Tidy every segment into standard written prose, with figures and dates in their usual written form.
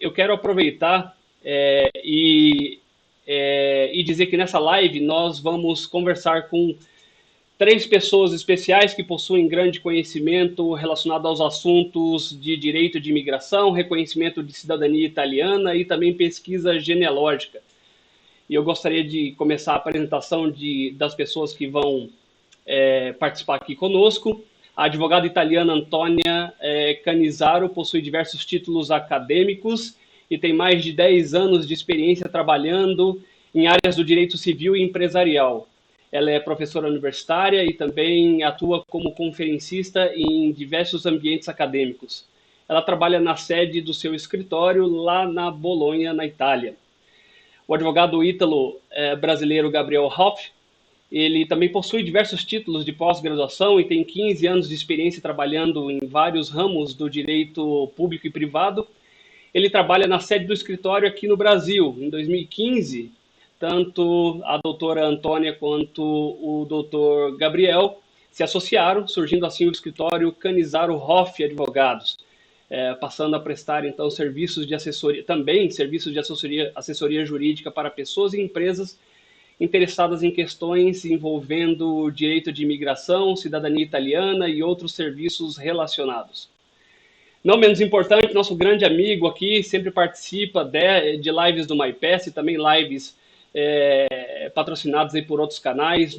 eu quero aproveitar e dizer que nessa live nós vamos conversar com três pessoas especiais que possuem grande conhecimento relacionado aos assuntos de direito de imigração, reconhecimento de cidadania italiana e também pesquisa genealógica. E eu gostaria de começar a apresentação das pessoas que vão participar aqui conosco. A advogada italiana Antônia Canizaro possui diversos títulos acadêmicos e tem mais de 10 anos de experiência trabalhando em áreas do direito civil e empresarial. Ela é professora universitária e também atua como conferencista em diversos ambientes acadêmicos. Ela trabalha na sede do seu escritório lá na Bolonha, na Itália. O advogado ítalo brasileiro Gabriel Hoff, ele também possui diversos títulos de pós-graduação e tem 15 anos de experiência trabalhando em vários ramos do direito público e privado. Ele trabalha na sede do escritório aqui no Brasil. Em 2015, tanto a doutora Antônia quanto o doutor Gabriel se associaram, surgindo assim o escritório Canizaro Hoff Advogados, passando a prestar então serviços de assessoria, também serviços de assessoria jurídica para pessoas e empresas interessadas em questões envolvendo direito de imigração, cidadania italiana e outros serviços relacionados. Não menos importante, nosso grande amigo aqui sempre participa de lives do MyPass e também lives patrocinadas aí por outros canais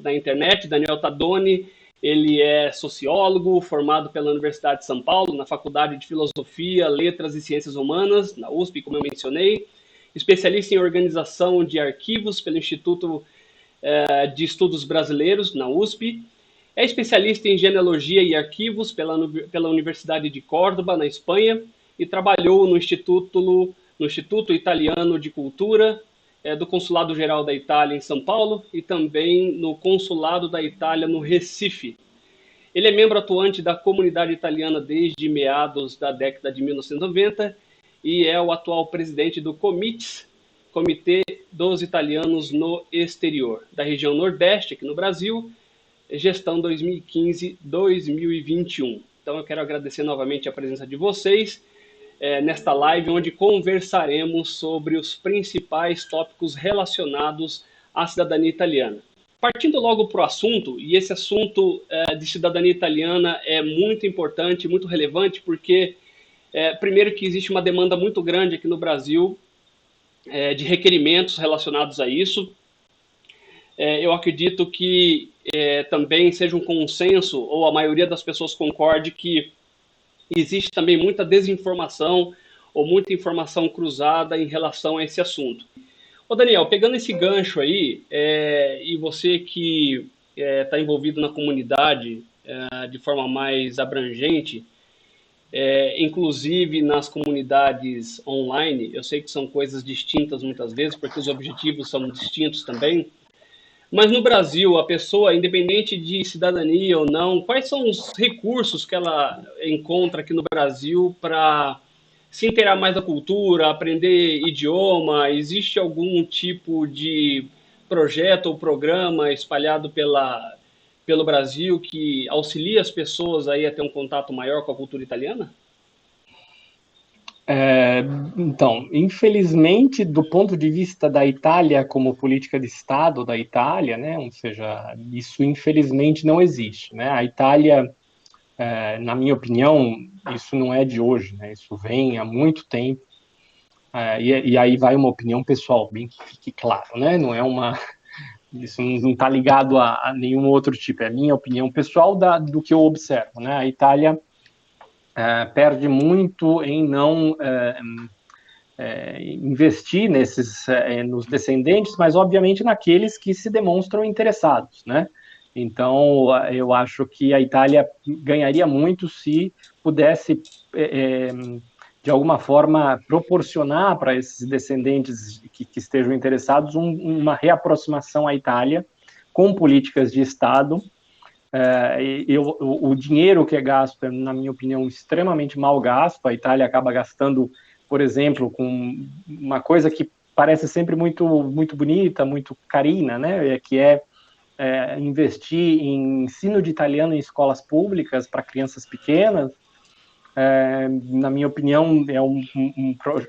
na internet. Daniel Tadoni, ele é sociólogo, formado pela Universidade de São Paulo, na Faculdade de Filosofia, Letras e Ciências Humanas, na USP, como eu mencionei. Especialista em organização de arquivos pelo Instituto de Estudos Brasileiros, na USP. É especialista em genealogia e arquivos pela Universidade de Córdoba, na Espanha, e trabalhou no Instituto Italiano de Cultura, do Consulado Geral da Itália em São Paulo e também no Consulado da Itália no Recife. Ele é membro atuante da comunidade italiana desde meados da década de 1990 e é o atual presidente do COMITES, Comitê dos Italianos no Exterior, da região Nordeste, aqui no Brasil, gestão 2015-2021. Então eu quero agradecer novamente a presença de vocês nesta live, onde conversaremos sobre os principais tópicos relacionados à cidadania italiana. Partindo logo para o assunto, e esse assunto de cidadania italiana é muito importante, muito relevante, porque primeiro que existe uma demanda muito grande aqui no Brasil de requerimentos relacionados a isso. Eu acredito que também seja um consenso, ou a maioria das pessoas concorde, que existe também muita desinformação ou muita informação cruzada em relação a esse assunto. Ô Daniel, pegando esse gancho aí, e você que está envolvido na comunidade de forma mais abrangente, inclusive nas comunidades online, eu sei que são coisas distintas muitas vezes, porque os objetivos são distintos também, mas no Brasil, a pessoa, independente de cidadania ou não, quais são os recursos que ela encontra aqui no Brasil para se inteirar mais da cultura, aprender idioma? Existe algum tipo de projeto ou programa espalhado pelo Brasil que auxilia as pessoas aí a ter um contato maior com a cultura italiana? Então, infelizmente, do ponto de vista da Itália como política de Estado da Itália, né, ou seja, isso infelizmente não existe, né? A Itália, na minha opinião, isso não é de hoje, né? Isso vem há muito tempo, e aí vai uma opinião pessoal, bem que fique claro, né? Não é isso não está ligado a nenhum outro tipo, é a minha opinião pessoal do que eu observo, né? A Itália perde muito em não investir nos descendentes, mas obviamente naqueles que se demonstram interessados, né? Então, eu acho que a Itália ganharia muito se pudesse, de alguma forma, proporcionar para esses descendentes que estejam interessados uma reaproximação à Itália com políticas de Estado. O dinheiro que é gasto é, na minha opinião, extremamente mal gasto. A Itália acaba gastando, por exemplo, com uma coisa que parece sempre muito, muito bonita, muito carina, né? Que é investir em ensino de italiano em escolas públicas para crianças pequenas, Na minha opinião,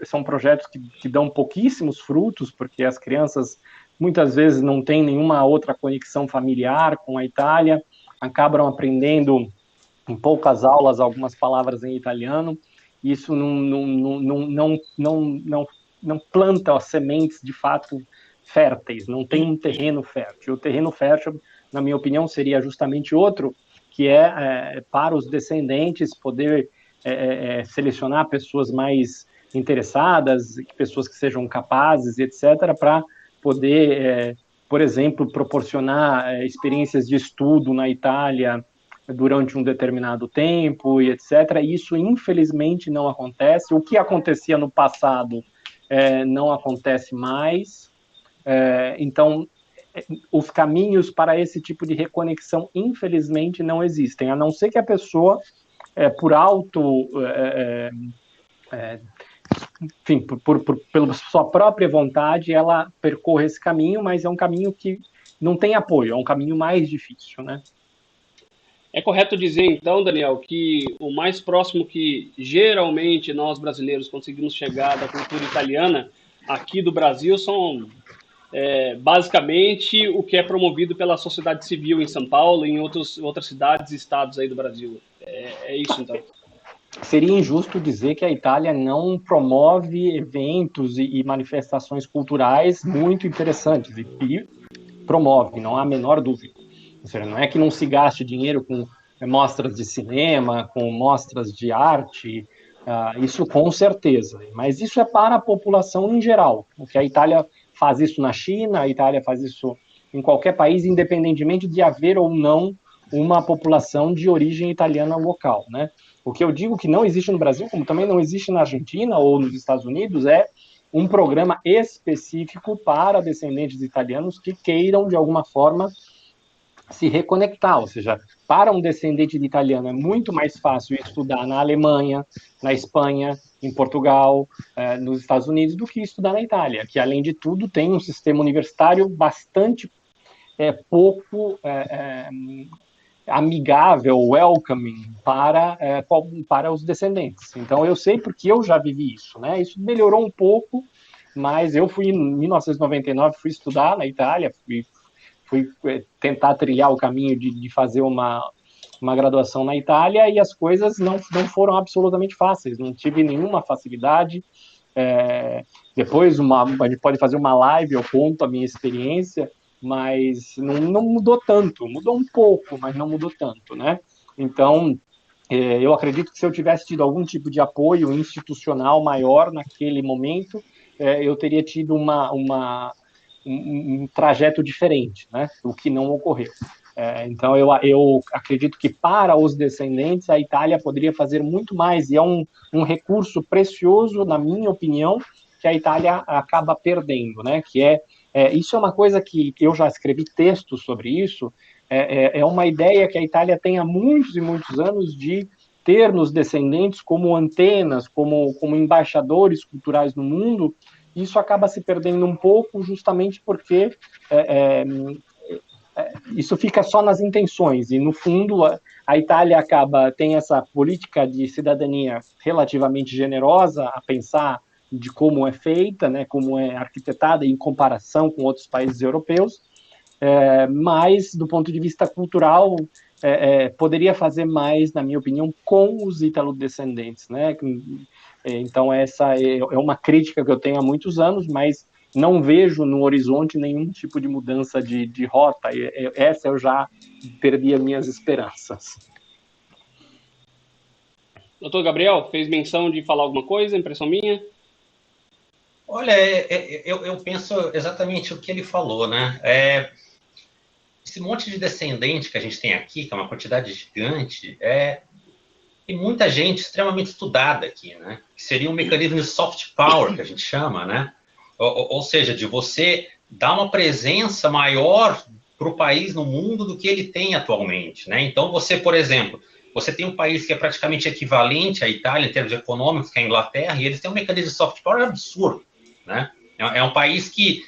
são projetos que dão pouquíssimos frutos, porque as crianças muitas vezes não têm nenhuma outra conexão familiar com a Itália, acabam aprendendo em poucas aulas algumas palavras em italiano. Isso não planta as sementes de fato férteis, não tem um terreno fértil. O terreno fértil, na minha opinião, seria justamente outro, que é para os descendentes poder selecionar pessoas mais interessadas, pessoas que sejam capazes, etc., para poder, por exemplo, proporcionar experiências de estudo na Itália durante um determinado tempo e etc. Isso, infelizmente, não acontece. O que acontecia no passado não acontece mais. Então, os caminhos para esse tipo de reconexão, infelizmente, não existem, a não ser que a pessoa, por alto, enfim, pela sua própria vontade, ela percorra esse caminho, mas é um caminho que não tem apoio, é um caminho mais difícil, né? É correto dizer, então, Daniel, que o mais próximo que geralmente nós brasileiros conseguimos chegar da cultura italiana aqui do Brasil são basicamente o que é promovido pela sociedade civil em São Paulo e em outras cidades e estados aí do Brasil. É isso, então. Seria injusto dizer que a Itália não promove eventos e manifestações culturais muito interessantes, e promove, não há a menor dúvida. Ou seja, não é que não se gaste dinheiro com mostras de cinema, com mostras de arte, isso com certeza, mas isso é para a população em geral, porque a Itália faz isso na China, a Itália faz isso em qualquer país, independentemente de haver ou não uma população de origem italiana local, né? O que eu digo que não existe no Brasil, como também não existe na Argentina ou nos Estados Unidos, é um programa específico para descendentes italianos que queiram, de alguma forma, se reconectar. Ou seja, para um descendente de italiano é muito mais fácil estudar na Alemanha, na Espanha, em Portugal, nos Estados Unidos, do que estudar na Itália, que, além de tudo, tem um sistema universitário bastante pouco amigável, welcoming para os descendentes. Então, eu sei porque eu já vivi isso, né? Isso melhorou um pouco, mas eu fui, em 1999, fui estudar na Itália, fui tentar trilhar o caminho de fazer uma graduação na Itália, e as coisas não foram absolutamente fáceis, não tive nenhuma facilidade. Depois a gente pode fazer uma live, eu conto a minha experiência, mas não mudou tanto, mudou um pouco, mas não mudou tanto, né? Então, eu acredito que se eu tivesse tido algum tipo de apoio institucional maior naquele momento, eu teria tido um trajeto diferente, né? O que não ocorreu. Então, eu acredito que para os descendentes, a Itália poderia fazer muito mais, e é um recurso precioso, na minha opinião, que a Itália acaba perdendo, né? Isso é uma coisa que eu já escrevi textos sobre isso, é uma ideia que a Itália tem há muitos e muitos anos de ter nos descendentes como antenas, como embaixadores culturais no mundo. Isso acaba se perdendo um pouco justamente porque isso fica só nas intenções, e no fundo a Itália tem essa política de cidadania relativamente generosa, a pensar de como é feita, né, como é arquitetada em comparação com outros países europeus, mas do ponto de vista cultural poderia fazer mais, na minha opinião, com os italodescendentes, né? Então essa é uma crítica que eu tenho há muitos anos, mas não vejo no horizonte nenhum tipo de mudança de rota. Essa eu já perdi as minhas esperanças. Doutor Gabriel, fez menção de falar alguma coisa, impressão minha? Olha, eu penso exatamente o que ele falou, né? Esse monte de descendente que a gente tem aqui, que é uma quantidade gigante, tem muita gente extremamente estudada aqui, né? Que seria um mecanismo de soft power, que a gente chama, né? Ou seja, de você dar uma presença maior para o país no mundo do que ele tem atualmente, né? Então, você, por exemplo, você tem um país que é praticamente equivalente à Itália em termos econômicos, que é a Inglaterra, e eles têm um mecanismo de soft power absurdo, né? É um país que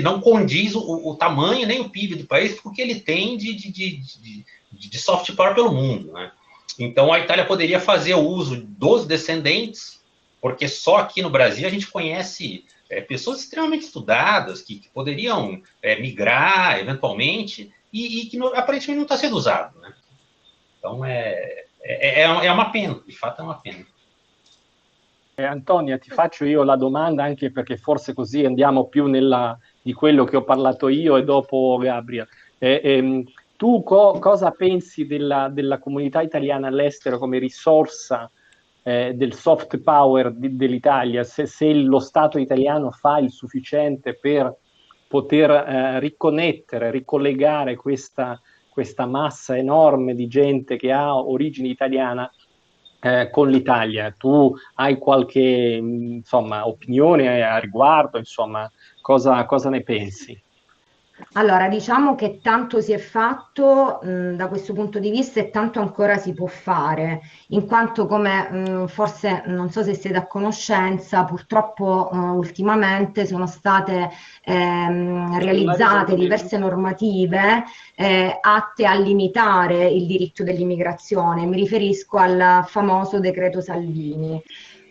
não condiz o tamanho nem o PIB do país, porque ele tem de soft power pelo mundo, né? Então, a Itália poderia fazer o uso dos descendentes, porque só aqui no Brasil a gente conhece pessoas extremamente estudadas que poderiam migrar eventualmente e que aparentemente não está sendo usado, né? Então, é uma pena, de fato é uma pena. Antonia, ti faccio io la domanda anche perché forse così andiamo più di quello che ho parlato io e dopo Gabriel. Tu cosa pensi della comunità italiana all'estero come risorsa del soft power dell'Italia? Se lo Stato italiano fa il sufficiente per poter riconnettere, ricollegare questa massa enorme di gente che ha origine italiana con l'Italia. Tu hai qualche insomma, opinione a riguardo? Insomma, cosa ne pensi? Allora, diciamo che tanto si è fatto da questo punto di vista e tanto ancora si può fare, in quanto come forse non so se siete a conoscenza, purtroppo ultimamente sono state realizzate diverse normative atte a limitare il diritto dell'immigrazione. Mi riferisco al famoso decreto Salvini.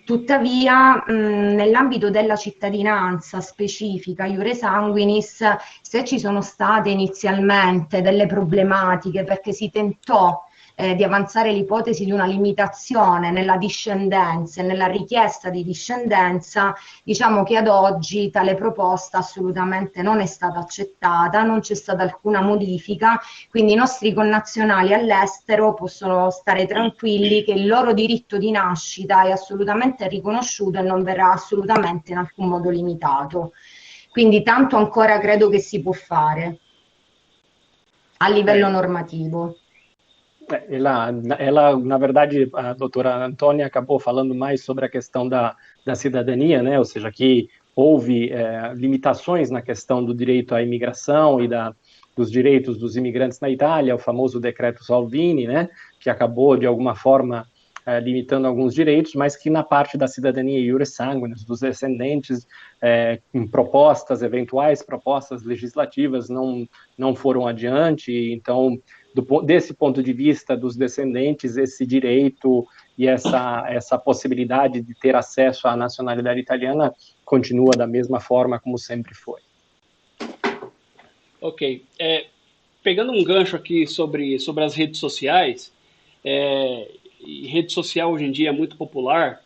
Tuttavia, nell'ambito della cittadinanza specifica, iure sanguinis, se ci sono state inizialmente delle problematiche perché si tentò di avanzare l'ipotesi di una limitazione nella discendenza e nella richiesta di discendenza, diciamo che ad oggi tale proposta assolutamente non è stata accettata, non c'è stata alcuna modifica, quindi i nostri connazionali all'estero possono stare tranquilli che il loro diritto di nascita è assolutamente riconosciuto e non verrà assolutamente in alcun modo limitato. Quindi tanto ancora credo che si può fare a livello normativo. Na verdade, a doutora Antônia acabou falando mais sobre a questão da cidadania, né? Ou seja, que houve limitações na questão do direito à imigração e dos direitos dos imigrantes na Itália, o famoso decreto Salvini, né? Que acabou, de alguma forma, limitando alguns direitos, mas que na parte da cidadania iure sanguinis, dos descendentes, eventuais propostas legislativas não foram adiante. Então, desse ponto de vista dos descendentes, esse direito e essa possibilidade de ter acesso à nacionalidade italiana continua da mesma forma como sempre foi. Ok. Pegando um gancho aqui sobre as redes sociais, rede social hoje em dia é muito popular,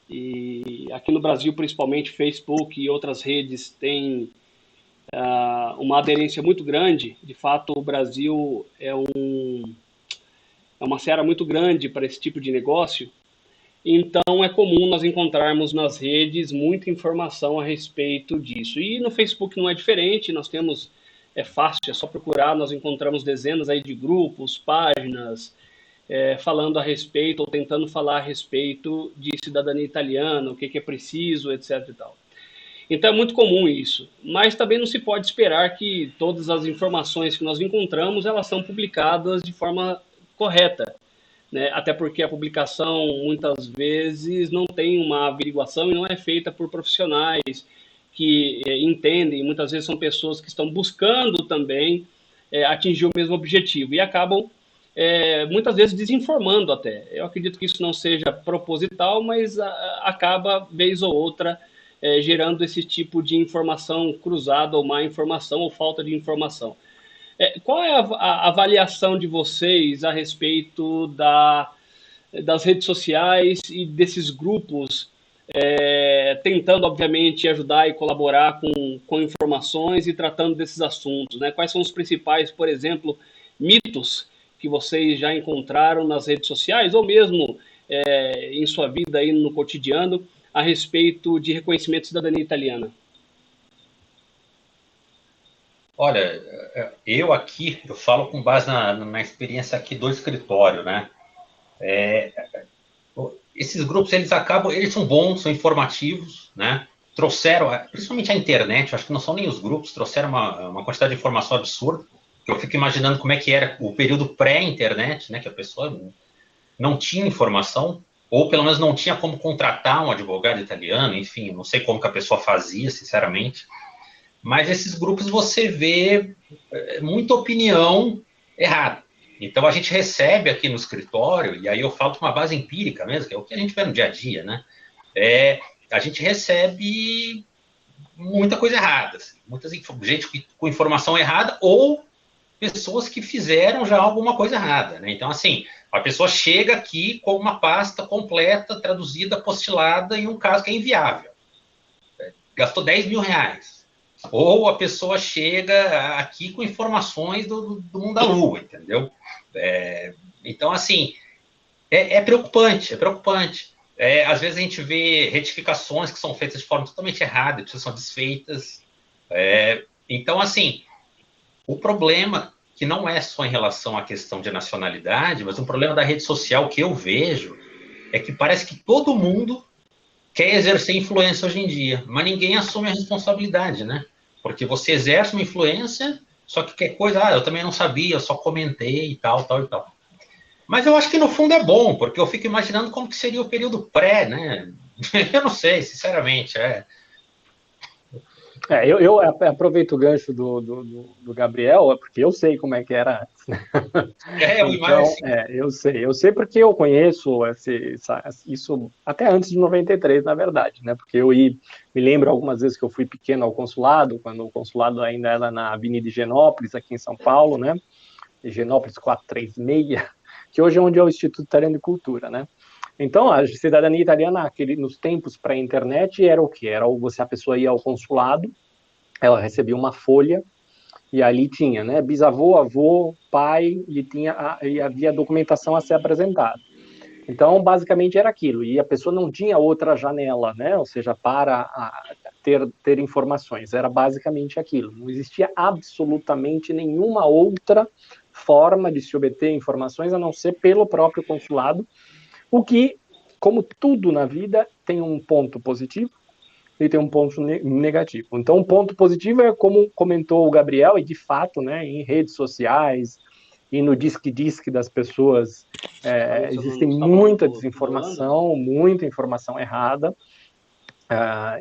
e aqui no Brasil, principalmente, Facebook e outras redes têm uma aderência muito grande. De fato, o Brasil é uma seara muito grande para esse tipo de negócio, então é comum nós encontrarmos nas redes muita informação a respeito disso. E no Facebook não é diferente, nós temos, é fácil, é só procurar, nós encontramos dezenas aí de grupos, páginas, falando a respeito, ou tentando falar a respeito de cidadania italiana, o que é preciso, etc. e tal. Então é muito comum isso, mas também não se pode esperar que todas as informações que nós encontramos, elas são publicadas de forma correta, né? Até porque a publicação, muitas vezes, não tem uma averiguação e não é feita por profissionais que entendem, muitas vezes são pessoas que estão buscando também atingir o mesmo objetivo e acabam, muitas vezes, desinformando até. Eu acredito que isso não seja proposital, mas acaba, vez ou outra, gerando esse tipo de informação cruzada ou má informação ou falta de informação. Qual é a avaliação de vocês a respeito das redes sociais e desses grupos tentando, obviamente, ajudar e colaborar com informações e tratando desses assuntos, né? Quais são os principais, por exemplo, mitos que vocês já encontraram nas redes sociais ou mesmo em sua vida aí no cotidiano a respeito de reconhecimento de cidadania italiana? Olha, eu falo com base na experiência aqui do escritório, né? Esses grupos, eles são bons, são informativos, né? Trouxeram, principalmente a internet, acho que não são nem os grupos, trouxeram uma quantidade de informação absurda. Eu fico imaginando como é que era o período pré-internet, né? Que a pessoa não tinha informação, ou pelo menos não tinha como contratar um advogado italiano, enfim, não sei como que a pessoa fazia, sinceramente. Mas esses grupos você vê muita opinião errada, Então, a gente recebe aqui no escritório, e aí eu falo com uma base empírica mesmo, que é o que a gente vê no dia a dia, né? A gente recebe muita coisa errada, assim, gente com informação errada ou pessoas que fizeram já alguma coisa errada, né? Então, assim, a pessoa chega aqui com uma pasta completa, traduzida, apostilada em um caso que é inviável. Gastou 10 mil reais. Ou a pessoa chega aqui com informações do mundo da lua, entendeu? Então, assim, é preocupante, é preocupante. Às vezes a gente vê retificações que são feitas de forma totalmente errada, que são desfeitas. Então, assim, o problema, que não é só em relação à questão de nacionalidade, mas um problema da rede social que eu vejo é que parece que todo mundo quer exercer influência hoje em dia, mas ninguém assume a responsabilidade, né? Porque você exerce uma influência, só que qualquer coisa, eu também não sabia, eu só comentei e tal, tal e tal. Mas eu acho que no fundo é bom, porque eu fico imaginando como que seria o período pré, né? Eu não sei, sinceramente. Eu aproveito o gancho do Gabriel, porque eu sei como é que era antes, né? Então, eu sei porque eu conheço isso até antes de 93, na verdade, né? Porque me lembro algumas vezes que eu fui pequeno ao consulado, quando o consulado ainda era na Avenida Higienópolis, aqui em São Paulo, né? Higienópolis 436, que hoje é onde é o Instituto Italiano de Cultura, né? Então, a cidadania italiana, nos tempos pré-internet, era o quê? A pessoa ia ao consulado, ela recebia uma folha, e ali tinha, né, bisavô, avô, pai, e havia documentação a ser apresentada. Então, basicamente era aquilo, e a pessoa não tinha outra janela, né, ou seja, para ter informações, era basicamente aquilo. Não existia absolutamente nenhuma outra forma de se obter informações, a não ser pelo próprio consulado, o que, como tudo na vida, tem um ponto positivo e tem um ponto negativo. Então, um ponto positivo é, como comentou o Gabriel, e de fato, né, em redes sociais e no disque das pessoas, existem muita desinformação, muita informação errada,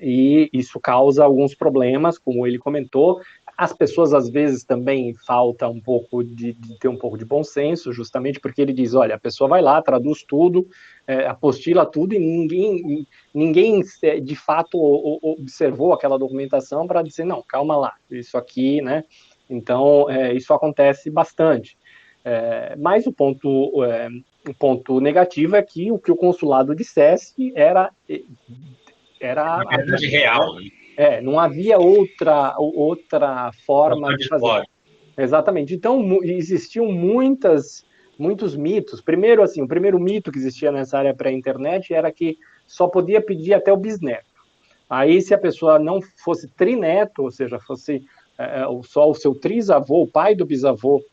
e isso causa alguns problemas, como ele comentou. As pessoas, às vezes, também falta um pouco de ter um pouco de bom senso, justamente porque ele diz, olha, a pessoa vai lá, traduz tudo, apostila tudo, e ninguém de fato observou aquela documentação para dizer, não, calma lá, isso aqui, né? Então, isso acontece bastante. Mas o ponto negativo é que o que o consulado dissesse era uma verdade real, né? Não havia outra forma de fazer. Exatamente. Então, existiam muitos mitos. Primeiro, assim, o primeiro mito que existia nessa área pré-internet era que só podia pedir até o bisneto. Aí, se a pessoa não fosse trineto, ou seja, fosse só o seu trisavô, o pai do bisavô,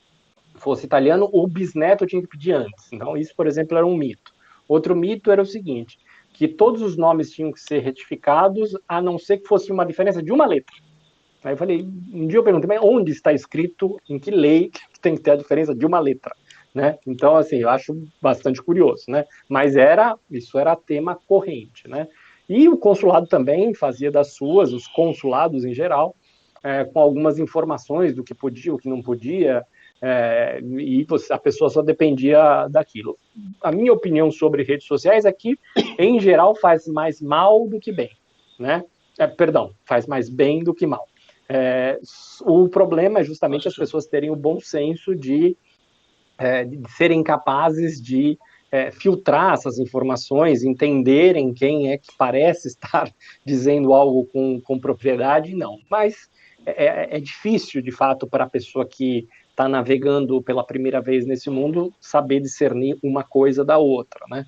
fosse italiano, o bisneto tinha que pedir antes. Então, isso, por exemplo, era um mito. Outro mito era o seguinte, que todos os nomes tinham que ser retificados, a não ser que fosse uma diferença de uma letra. Aí eu falei, um dia eu perguntei, mas onde está escrito, em que lei que tem que ter a diferença de uma letra? Né? Então, assim, eu acho bastante curioso, né? Mas isso era tema corrente, né? E o consulado também fazia das suas, os consulados em geral, com algumas informações do que podia, o que não podia, e a pessoa só dependia daquilo. A minha opinião sobre redes sociais é que, em geral, faz mais mal do que bem, né? Faz mais bem do que mal. O problema é justamente as pessoas terem o bom senso de serem capazes de filtrar essas informações, entenderem quem é que parece estar dizendo algo com propriedade, não. Mas é difícil, de fato, para a pessoa que está navegando pela primeira vez nesse mundo, saber discernir uma coisa da outra, né?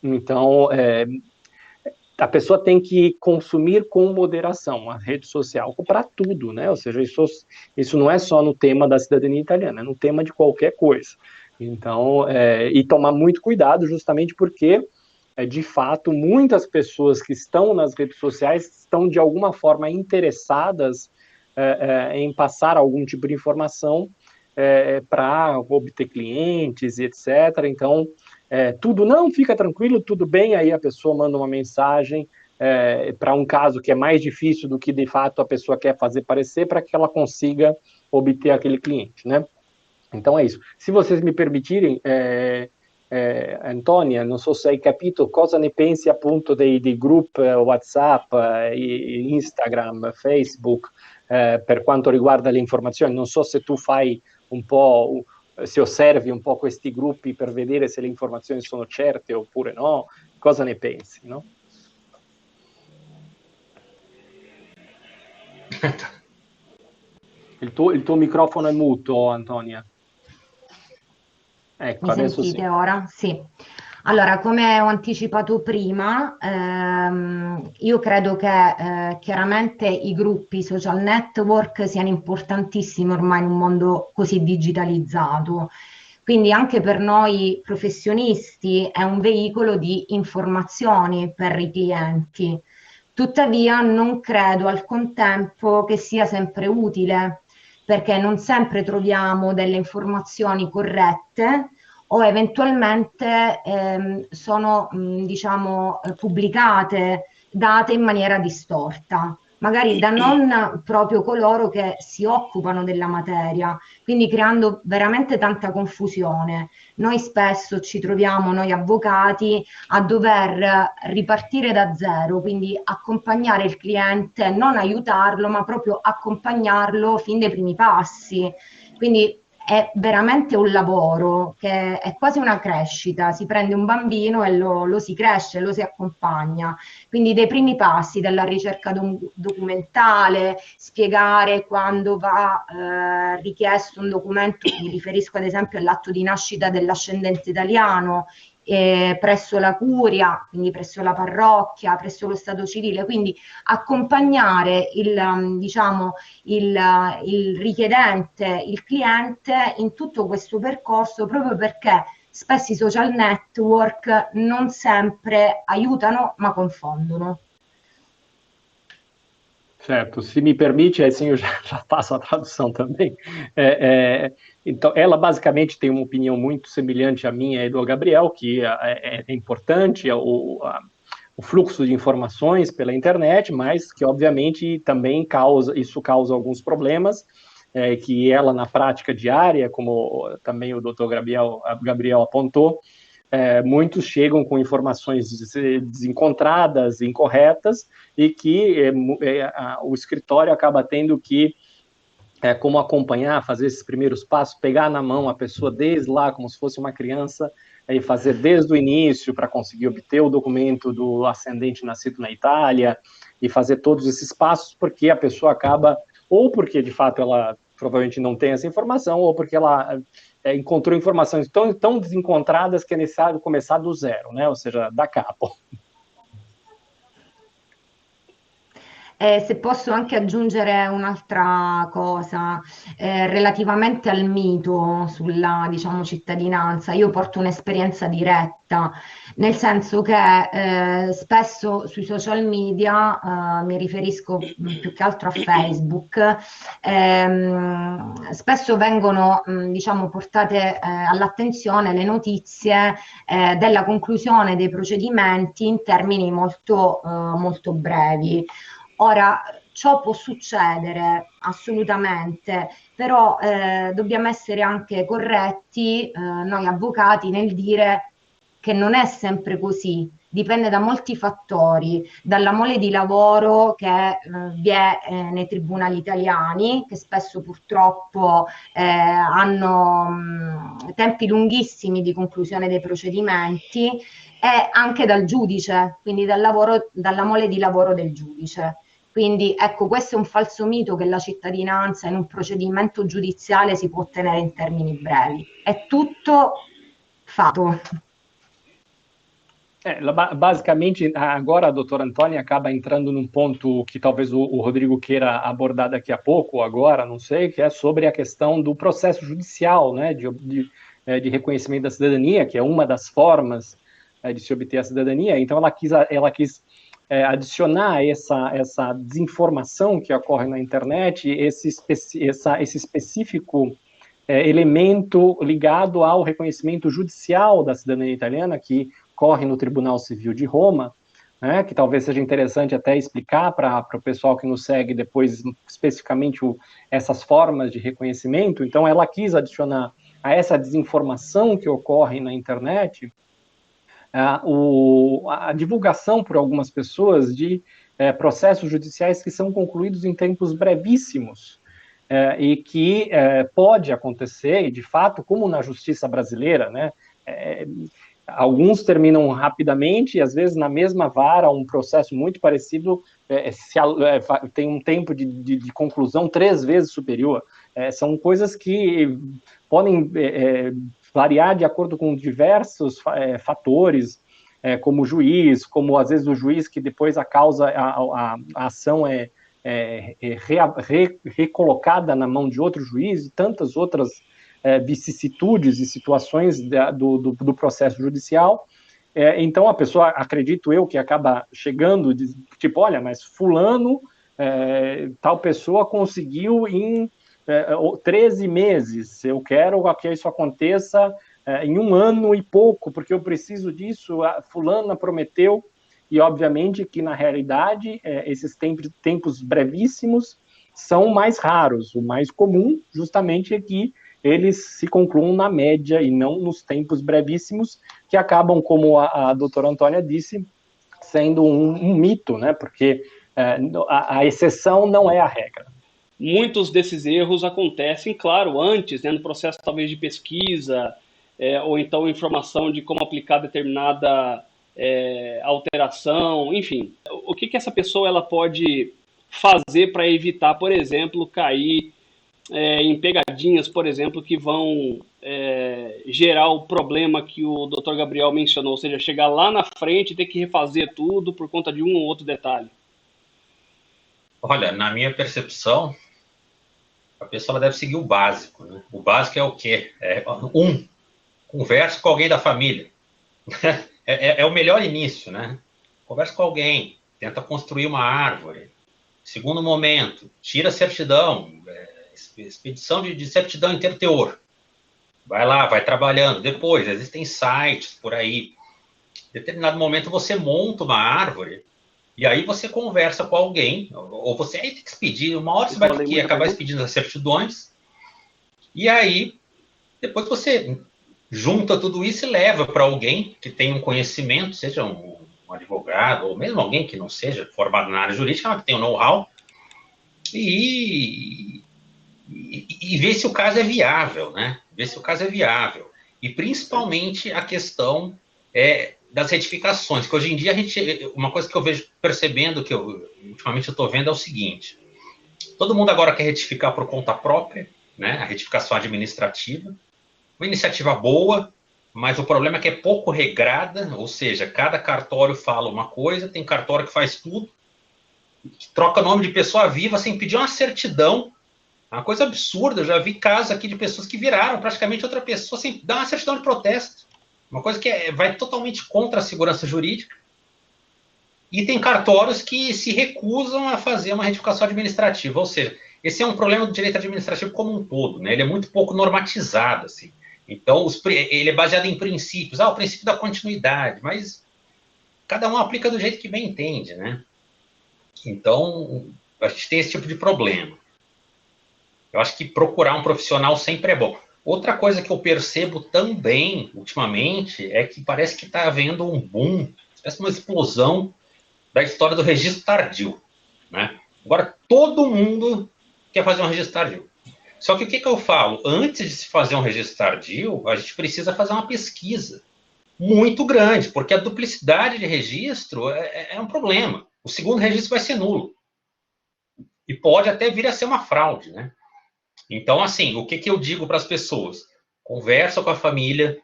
Então, a pessoa tem que consumir com moderação a rede social para tudo, né? Ou seja, isso não é só no tema da cidadania italiana, é no tema de qualquer coisa. Então, e tomar muito cuidado, justamente porque, de fato, muitas pessoas que estão nas redes sociais estão, de alguma forma, interessadas em passar algum tipo de informação para obter clientes e etc. Então, tudo não, fica tranquilo, tudo bem, aí a pessoa manda uma mensagem para um caso que é mais difícil do que, de fato, a pessoa quer fazer parecer, para que ela consiga obter aquele cliente, né? Então é isso. Se vocês me permitirem, Antônia, non so se hai capito cosa ne pensi appunto dei gruppi WhatsApp, Instagram, Facebook, per quanto riguarda le informazioni. Non so se tu fai un po', se osservi un po' questi gruppi per vedere se le informazioni sono certe oppure no. Cosa ne pensi, no? Il tuo microfono è muto, Antonia. Ecco, Mi adesso sentite sì. ora? Sì. Allora, come ho anticipato prima, io credo che chiaramente i gruppi, i social network siano importantissimi ormai in un mondo così digitalizzato. Quindi anche per noi professionisti è un veicolo di informazioni per i clienti. Tuttavia non credo al contempo che sia sempre utile, perché non sempre troviamo delle informazioni corrette o eventualmente sono diciamo pubblicate, date in maniera distorta, magari da non proprio coloro che si occupano della materia, quindi creando veramente tanta confusione. Noi spesso ci troviamo, noi avvocati, a dover ripartire da zero, quindi accompagnare il cliente, non aiutarlo, ma proprio accompagnarlo fin dai primi passi. Quindi è veramente un lavoro che è quasi una crescita, si prende un bambino e lo si cresce, lo si accompagna, quindi dei primi passi della ricerca documentale, spiegare quando va richiesto un documento, mi riferisco ad esempio all'atto di nascita dell'ascendente italiano, presso la curia, quindi presso la parrocchia, presso lo stato civile, quindi accompagnare diciamo, il richiedente, il cliente in tutto questo percorso proprio perché spesso i social network non sempre aiutano ma confondono. Certo, se me permite, assim eu já faço a tradução também. Então, ela basicamente tem uma opinião muito semelhante à minha e do Gabriel, que é importante o fluxo de informações pela internet, mas que obviamente também isso causa alguns problemas, que ela na prática diária, como também o Dr. Gabriel apontou, muitos chegam com informações desencontradas, incorretas, e que o escritório acaba tendo que, como acompanhar, fazer esses primeiros passos, pegar na mão a pessoa desde lá, como se fosse uma criança, e fazer desde o início para conseguir obter o documento do ascendente nascido na Itália, e fazer todos esses passos, porque a pessoa acaba, ou porque de fato ela provavelmente não tem essa informação, ou porque ela encontrou informações tão desencontradas que é necessário começar do zero, né? Ou seja, da capo. Se posso anche aggiungere un'altra cosa relativamente al mito sulla, diciamo, cittadinanza, io porto un'esperienza diretta, nel senso che spesso sui social media, mi riferisco più che altro a Facebook, spesso vengono diciamo, portate all'attenzione le notizie della conclusione dei procedimenti in termini molto brevi. Ora, ciò può succedere assolutamente, però dobbiamo essere anche corretti, noi avvocati, nel dire che non è sempre così, dipende da molti fattori, dalla mole di lavoro che vi è nei tribunali italiani, che spesso purtroppo hanno tempi lunghissimi di conclusione dei procedimenti, e anche dal giudice, quindi dalla mole di lavoro del giudice. Quindi ecco, questo è un falso mito che la cittadinanza in un procedimento giudiziale si può ottenere in termini brevi. È tutto fatto. Basicamente, agora a doutora Antônia acaba entrando num ponto que talvez o Rodrigo queira abordar daqui a pouco, agora, não sei, que é sobre a questão do processo judicial, né, de reconhecimento da cidadania, que é uma das formas de se obter a cidadania. Então, ela quis adicionar essa desinformação que ocorre na internet, esse específico elemento ligado ao reconhecimento judicial da cidadania italiana, que corre no Tribunal Civil de Roma, né, que talvez seja interessante até explicar para o pessoal que nos segue depois, especificamente essas formas de reconhecimento. Então, ela quis adicionar a essa desinformação que ocorre na internet a divulgação por algumas pessoas de processos judiciais que são concluídos em tempos brevíssimos, e que pode acontecer, e de fato, como na justiça brasileira, né, alguns terminam rapidamente, e às vezes na mesma vara, um processo muito parecido tem um tempo de conclusão 3 vezes superior. São coisas que podem variar de acordo com diversos fatores, como o juiz, como às vezes o juiz que depois a ação recolocada na mão de outro juiz, e tantas outras vicissitudes e situações do processo judicial. Então a pessoa, acredito eu, que acaba chegando, tipo, olha, mas fulano, tal pessoa conseguiu em 13 meses, eu quero que isso aconteça em 1 ano e pouco, porque eu preciso disso, a fulana prometeu, e obviamente que na realidade esses tempos brevíssimos são mais raros. O mais comum justamente é que eles se concluam na média e não nos tempos brevíssimos, que acabam, como a doutora Antônia disse, sendo um mito, né? Porque a exceção não é a regra. Muitos desses erros acontecem, claro, antes, né, no processo talvez de pesquisa, ou então informação de como aplicar determinada alteração, enfim. O que essa pessoa ela pode fazer para evitar, por exemplo, cair em pegadinhas, por exemplo, que vão gerar o problema que o Dr. Gabriel mencionou, ou seja, chegar lá na frente e ter que refazer tudo por conta de um ou outro detalhe? Olha, na minha percepção, a pessoa deve seguir o básico, né? O básico é o quê? Converse com alguém da família. É o melhor início, né? Converse com alguém, tenta construir uma árvore. Segundo momento, tira a certidão, expedição de certidão interteor. Vai lá, vai trabalhando. Depois, existem sites por aí. Em determinado momento, você monta uma árvore e aí você conversa com alguém, ou você aí tem que expedir. Uma hora você vai ter que acabar expedindo as certidões. E aí, depois você junta tudo isso e leva para alguém que tem um conhecimento, seja um advogado, ou mesmo alguém que não seja formado na área jurídica, mas que tem um know-how, e ver se o caso é viável, né? Ver se o caso é viável. E principalmente a questão das retificações, que hoje em dia uma coisa que eu vejo percebendo, que ultimamente eu estou vendo, é o seguinte: todo mundo agora quer retificar por conta própria, né? A retificação administrativa, uma iniciativa boa, mas o problema é que é pouco regrada, ou seja, cada cartório fala uma coisa, tem cartório que faz tudo, que troca nome de pessoa viva sem pedir uma certidão. Uma coisa absurda. Eu já vi casos aqui de pessoas que viraram praticamente outra pessoa sem dar uma certidão de protesto. Uma coisa que vai totalmente contra a segurança jurídica. E tem cartórios que se recusam a fazer uma retificação administrativa. Ou seja, esse é um problema do direito administrativo como um todo, né? Ele é muito pouco normatizado, assim. Então, ele é baseado em princípios. O princípio da continuidade, mas cada um aplica do jeito que bem entende, né? Então, a gente tem esse tipo de problema. Eu acho que procurar um profissional sempre é bom. Outra coisa que eu percebo também, ultimamente, é que parece que está havendo um boom, uma explosão da história do registro tardio, né? Agora, todo mundo quer fazer um registro tardio. Só que o que eu falo? Antes de se fazer um registro tardio, a gente precisa fazer uma pesquisa muito grande, porque a duplicidade de registro é um problema. O segundo registro vai ser nulo. E pode até vir a ser uma fraude, né? Então, assim, o que eu digo para as pessoas? Conversa com a família,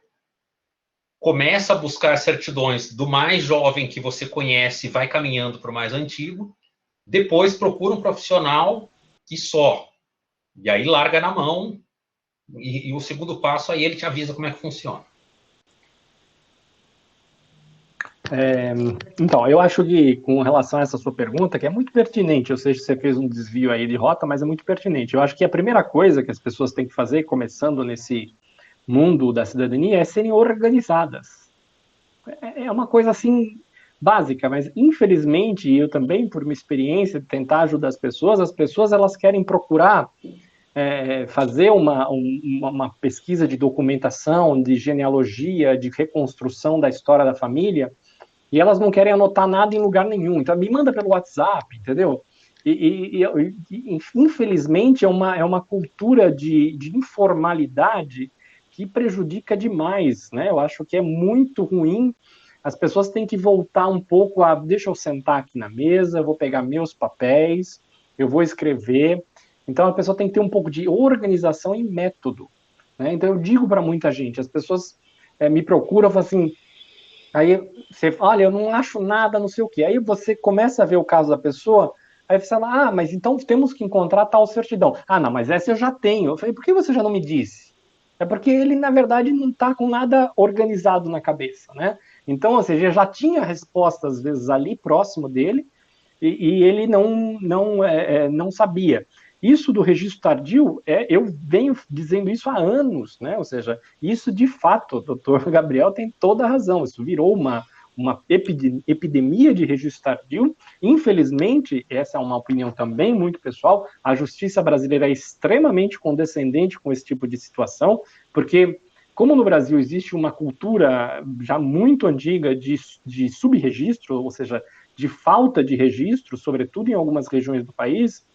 começa a buscar certidões do mais jovem que você conhece e vai caminhando para o mais antigo, depois procura um profissional e só. E aí larga na mão, e o segundo passo, aí ele te avisa como é que funciona. Então, eu acho que com relação a essa sua pergunta, que é muito pertinente, eu sei que você fez um desvio aí de rota, mas é muito pertinente. Eu acho que a primeira coisa que as pessoas têm que fazer, começando nesse mundo da cidadania, é serem organizadas. É uma coisa, assim, básica, mas infelizmente, eu também, por uma experiência de tentar ajudar as pessoas elas querem procurar fazer uma pesquisa de documentação, de genealogia, de reconstrução da história da família, e elas não querem anotar nada em lugar nenhum. Então, me manda pelo WhatsApp, entendeu? Infelizmente, é uma cultura de informalidade que prejudica demais, né? Eu acho que é muito ruim. As pessoas têm que voltar um pouco deixa eu sentar aqui na mesa, eu vou pegar meus papéis, eu vou escrever. Então, a pessoa tem que ter um pouco de organização e método, né? Então, eu digo para muita gente, as pessoas me procuram, falam assim, aí você fala, olha, eu não acho nada, não sei o quê. Aí você começa a ver o caso da pessoa, aí você fala, mas então temos que encontrar tal certidão. Ah, não, mas essa eu já tenho. Eu falei, por que você já não me disse? É porque ele, na verdade, não está com nada organizado na cabeça, né? Então, ou seja, já tinha resposta, às vezes, ali próximo dele, e ele não sabia. Isso do registro tardio, eu venho dizendo isso há anos, né? Ou seja, isso de fato, o doutor Gabriel tem toda a razão, isso virou uma epidemia de registro tardio. Infelizmente, essa é uma opinião também muito pessoal, a justiça brasileira é extremamente condescendente com esse tipo de situação, porque como no Brasil existe uma cultura já muito antiga de subregistro, ou seja, de falta de registro, sobretudo em algumas regiões do país,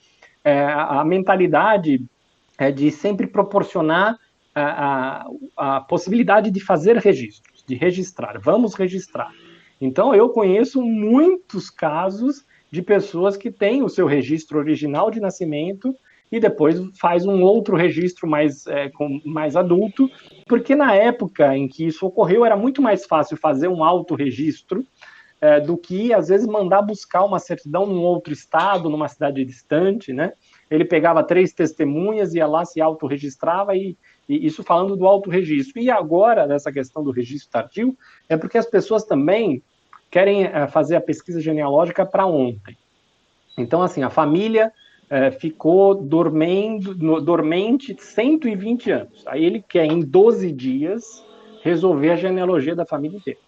a mentalidade é de sempre proporcionar a possibilidade de fazer registros, de registrar, vamos registrar. Então, eu conheço muitos casos de pessoas que têm o seu registro original de nascimento e depois faz um outro registro mais adulto, porque na época em que isso ocorreu, era muito mais fácil fazer um autorregistro do que, às vezes, mandar buscar uma certidão num outro estado, numa cidade distante, né? Ele pegava 3 testemunhas, ia lá, se autorregistrava, e isso falando do autorregistro. E agora, nessa questão do registro tardio, é porque as pessoas também querem fazer a pesquisa genealógica para ontem. Então, assim, a família ficou dormente 120 anos. Aí ele quer, em 12 dias, resolver a genealogia da família inteira.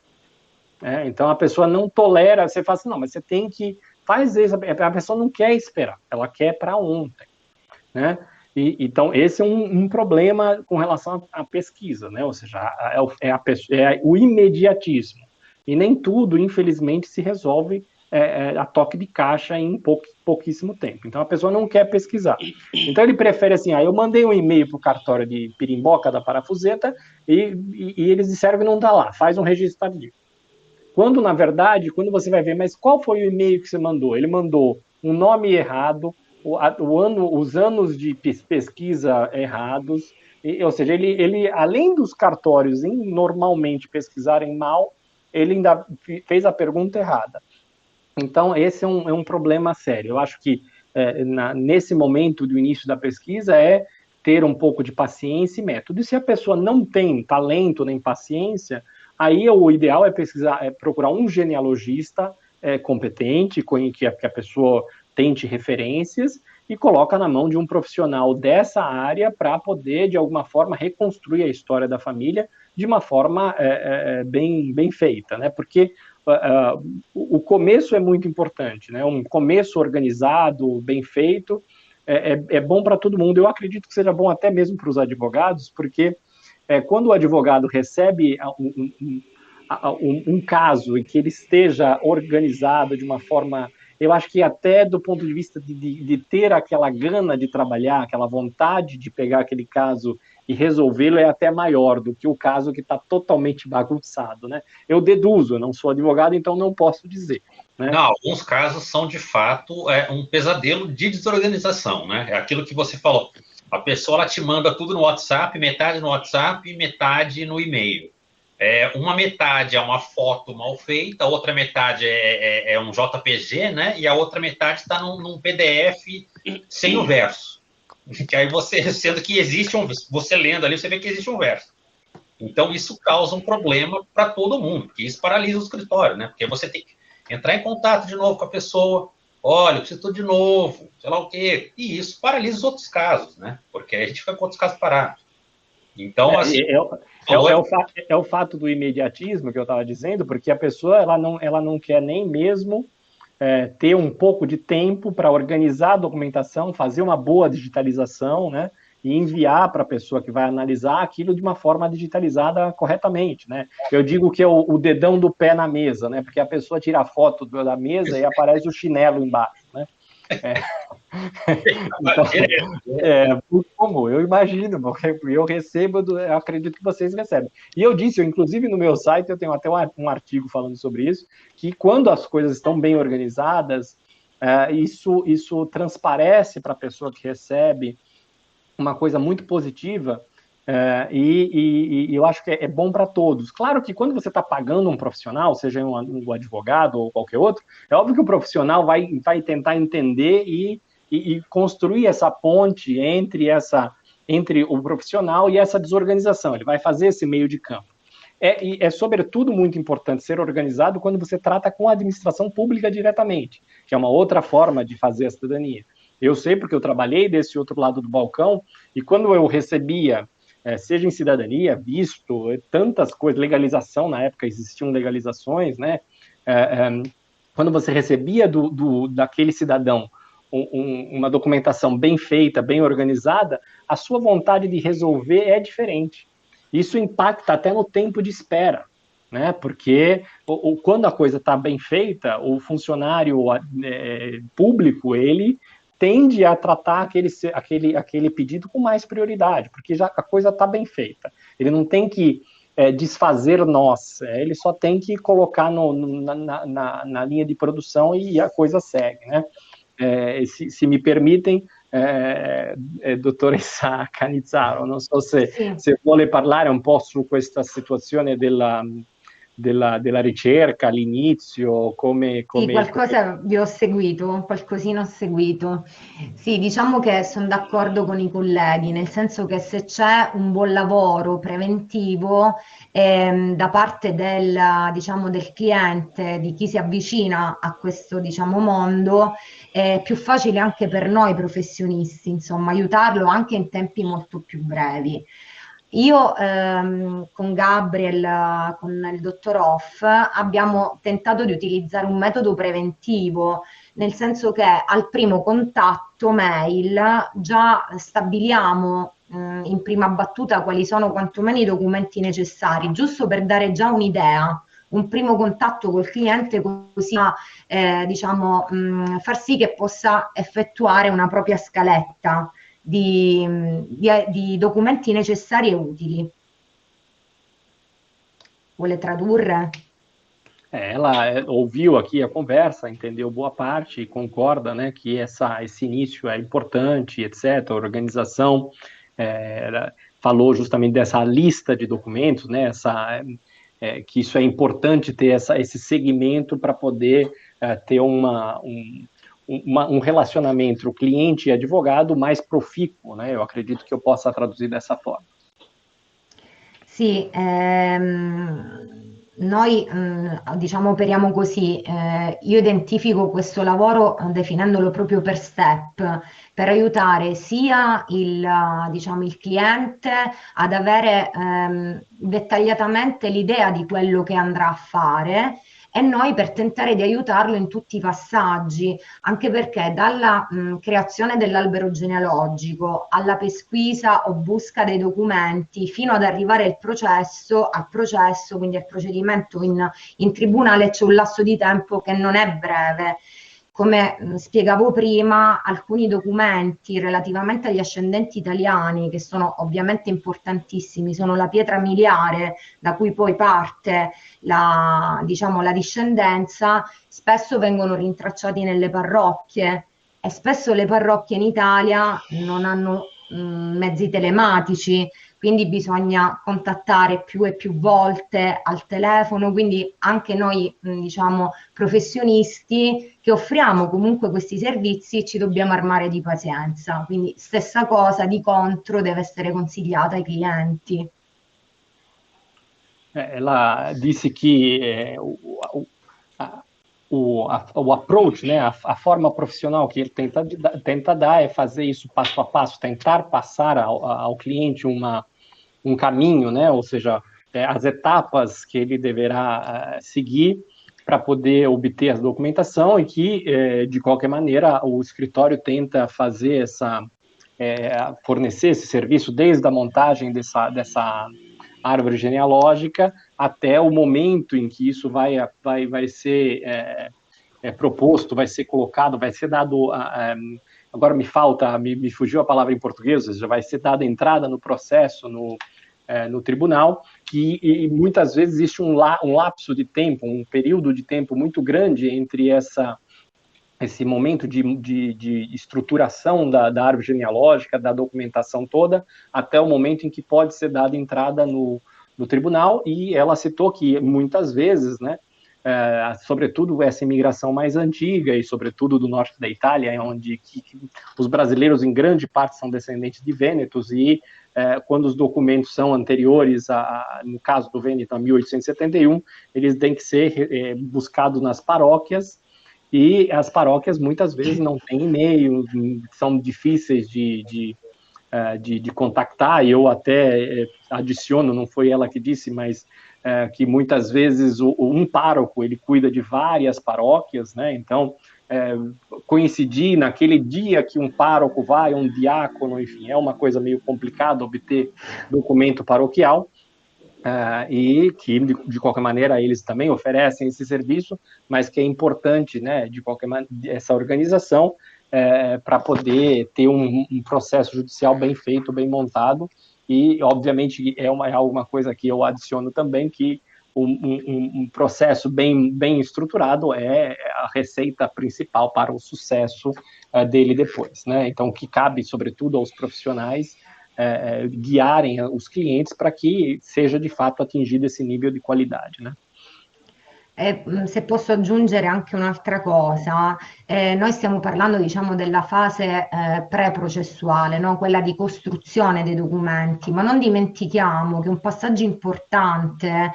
Então a pessoa não tolera, você fala assim, não, mas você tem que fazer isso, a pessoa não quer esperar, ela quer para ontem, né? Então esse é um problema com relação à pesquisa, né? Ou seja, o imediatismo, e nem tudo, infelizmente, se resolve a toque de caixa em pouquíssimo tempo. Então a pessoa não quer pesquisar. Então ele prefere assim, eu mandei um e-mail para o cartório de Pirimboca da Parafuseta e eles disseram que não está lá, faz um registro tardio. Quando, na verdade, quando você vai ver, mas qual foi o e-mail que você mandou? Ele mandou um nome errado, os anos de pesquisa errados, ou seja, ele além dos cartórios normalmente pesquisarem mal, ele ainda fez a pergunta errada. Então, esse é um problema sério. Eu acho que nesse momento do início da pesquisa ter um pouco de paciência e método. E se a pessoa não tem talento nem paciência, aí o ideal é procurar um genealogista competente, que a pessoa tente referências e coloca na mão de um profissional dessa área para poder, de alguma forma, reconstruir a história da família de uma forma bem feita, né? Porque o começo é muito importante, né? Um começo organizado, bem feito, é bom para todo mundo. Eu acredito que seja bom até mesmo para os advogados, porque quando o advogado recebe um caso em que ele esteja organizado de uma forma, eu acho que até do ponto de vista de ter aquela gana de trabalhar, aquela vontade de pegar aquele caso e resolvê-lo é até maior do que o caso que está totalmente bagunçado, né? Eu deduzo, eu não sou advogado, então não posso dizer. Né? Não, alguns casos são, de fato, um pesadelo de desorganização, né? É aquilo que você falou. A pessoa ela te manda tudo no WhatsApp, metade no WhatsApp e metade no e-mail. Uma metade é uma foto mal feita, a outra metade é um JPG, né? E a outra metade está num PDF sem o verso. Que aí sendo que existe você lendo ali, você vê que existe um verso. Então, isso causa um problema para todo mundo, porque isso paralisa o escritório, né? Porque você tem que entrar em contato de novo com a pessoa, olha, eu preciso de novo, sei lá o quê. E isso paralisa os outros casos, né? Porque aí a gente fica com outros casos parados. Então, assim... É o fato do imediatismo que eu estava dizendo, porque a pessoa ela não quer nem mesmo ter um pouco de tempo para organizar a documentação, fazer uma boa digitalização, né, e enviar para a pessoa que vai analisar aquilo de uma forma digitalizada corretamente, né? Eu digo que é o dedão do pé na mesa, né? Porque a pessoa tira a foto da mesa e aparece o chinelo embaixo, né? Então, muito comum, eu imagino, eu recebo, eu acredito que vocês recebem. E eu disse, inclusive no meu site, eu tenho até um artigo falando sobre isso, que quando as coisas estão bem organizadas, isso transparece para a pessoa que recebe uma coisa muito positiva, e eu acho que é bom para todos. Claro que quando você está pagando um profissional, seja um advogado ou qualquer outro, é óbvio que o profissional vai tentar entender e construir essa ponte entre o profissional e essa desorganização. Ele vai fazer esse meio de campo. É sobretudo muito importante ser organizado quando você trata com a administração pública diretamente, que é uma outra forma de fazer a cidadania. Eu sei porque eu trabalhei desse outro lado do balcão, e quando eu recebia, seja em cidadania, visto, tantas coisas, legalização, na época existiam legalizações, né? Quando você recebia daquele cidadão uma documentação bem feita, bem organizada, a sua vontade de resolver é diferente. Isso impacta até no tempo de espera, né? Porque quando a coisa está bem feita, o funcionário público, ele tende a tratar aquele pedido com mais prioridade, porque já a coisa está bem feita. Ele não tem que desfazer nós, ele só tem que colocar na linha de produção e a coisa segue, né? Se me permitem, dottoressa Canizzaro, non so se vuole parlare un po' su questa situazione della ricerca all'inizio, come... Sì, qualcosa vi ho seguito, qualcosina ho seguito. Sì, diciamo che sono d'accordo con i colleghi, nel senso che se c'è un buon lavoro preventivo da parte diciamo, del cliente, di chi si avvicina a questo diciamo, mondo, è più facile anche per noi professionisti, insomma, aiutarlo anche in tempi molto più brevi. Io con Gabriel, con il dottor Hoff, abbiamo tentato di utilizzare un metodo preventivo, nel senso che al primo contatto mail già stabiliamo in prima battuta quali sono quantomeno i documenti necessari, giusto per dare già un'idea, un primo contatto col cliente, così diciamo, far sì che possa effettuare una propria scaletta di documenti necessari e utili. Vuole tradurre? Ela ouviu aqui a conversa, entendeu boa parte e concorda, né, que esse início é importante, etc. A organização falou justamente dessa lista de documentos, né, que isso é importante ter esse segmento para poder ter um relacionamento entre o cliente e advogado mais profícuo, né? Eu acredito que eu possa traduzir dessa forma. Sì, noi diciamo operiamo così, io identifico questo lavoro definendolo proprio per step, per aiutare sia diciamo, il cliente ad avere dettagliatamente l'idea di quello che andrà a fare, e noi per tentare di aiutarlo in tutti i passaggi, anche perché dalla creazione dell'albero genealogico alla pesquisa o busca dei documenti fino ad arrivare al processo, quindi al procedimento in tribunale, c'è un lasso di tempo che non è breve. Come spiegavo prima, alcuni documenti relativamente agli ascendenti italiani, che sono ovviamente importantissimi, sono la pietra miliare da cui poi parte diciamo, la discendenza, spesso vengono rintracciati nelle parrocchie, e spesso le parrocchie in Italia non hanno mezzi telematici, quindi bisogna contattare più e più volte al telefono, quindi anche noi diciamo professionisti che offriamo comunque questi servizi ci dobbiamo armare di pazienza, quindi stessa cosa di contro deve essere consigliata ai clienti. Ela disse que o approach, né, a forma profissional que ele tenta dar é fazer isso passo a passo, tentar passar ao cliente um caminho, né? Ou seja, as etapas que ele deverá seguir para poder obter a documentação e que, de qualquer maneira, o escritório tenta fazer fornecer esse serviço desde a montagem dessa árvore genealógica até o momento em que isso vai ser proposto, vai ser colocado, vai ser dado. Agora me fugiu a palavra em português, já vai ser dada entrada no processo, no tribunal, e muitas vezes existe um lapso de tempo, um período de tempo muito grande entre esse momento de estruturação da árvore genealógica, da documentação toda, até o momento em que pode ser dada entrada no tribunal, e ela citou que muitas vezes, né, sobretudo essa imigração mais antiga e sobretudo do norte da Itália, onde os brasileiros em grande parte são descendentes de vênetos e quando os documentos são anteriores, no caso do Vêneto, a 1871, eles têm que ser buscados nas paróquias, e as paróquias muitas vezes não têm e-mail, são difíceis de contactar, e eu até adiciono, não foi ela que disse, mas que muitas vezes um pároco, ele cuida de várias paróquias, né? Então, coincidir naquele dia que um pároco vai, um diácono, enfim, é uma coisa meio complicada obter documento paroquial, e que, de qualquer maneira, eles também oferecem esse serviço, mas que é importante, né, de qualquer maneira, essa organização, para poder ter um processo judicial bem feito, bem montado, e, obviamente, é alguma coisa que eu adiciono também, que um processo bem estruturado é a receita principal para o sucesso dele depois, né? Então, o que cabe, sobretudo, aos profissionais guiarem os clientes para que seja, de fato, atingido esse nível di qualità, né? Se posso aggiungere anche un'altra cosa, noi stiamo parlando, diciamo, della fase pre-processuale, no? Quella di costruzione dei documenti, ma non dimentichiamo che un passaggio importante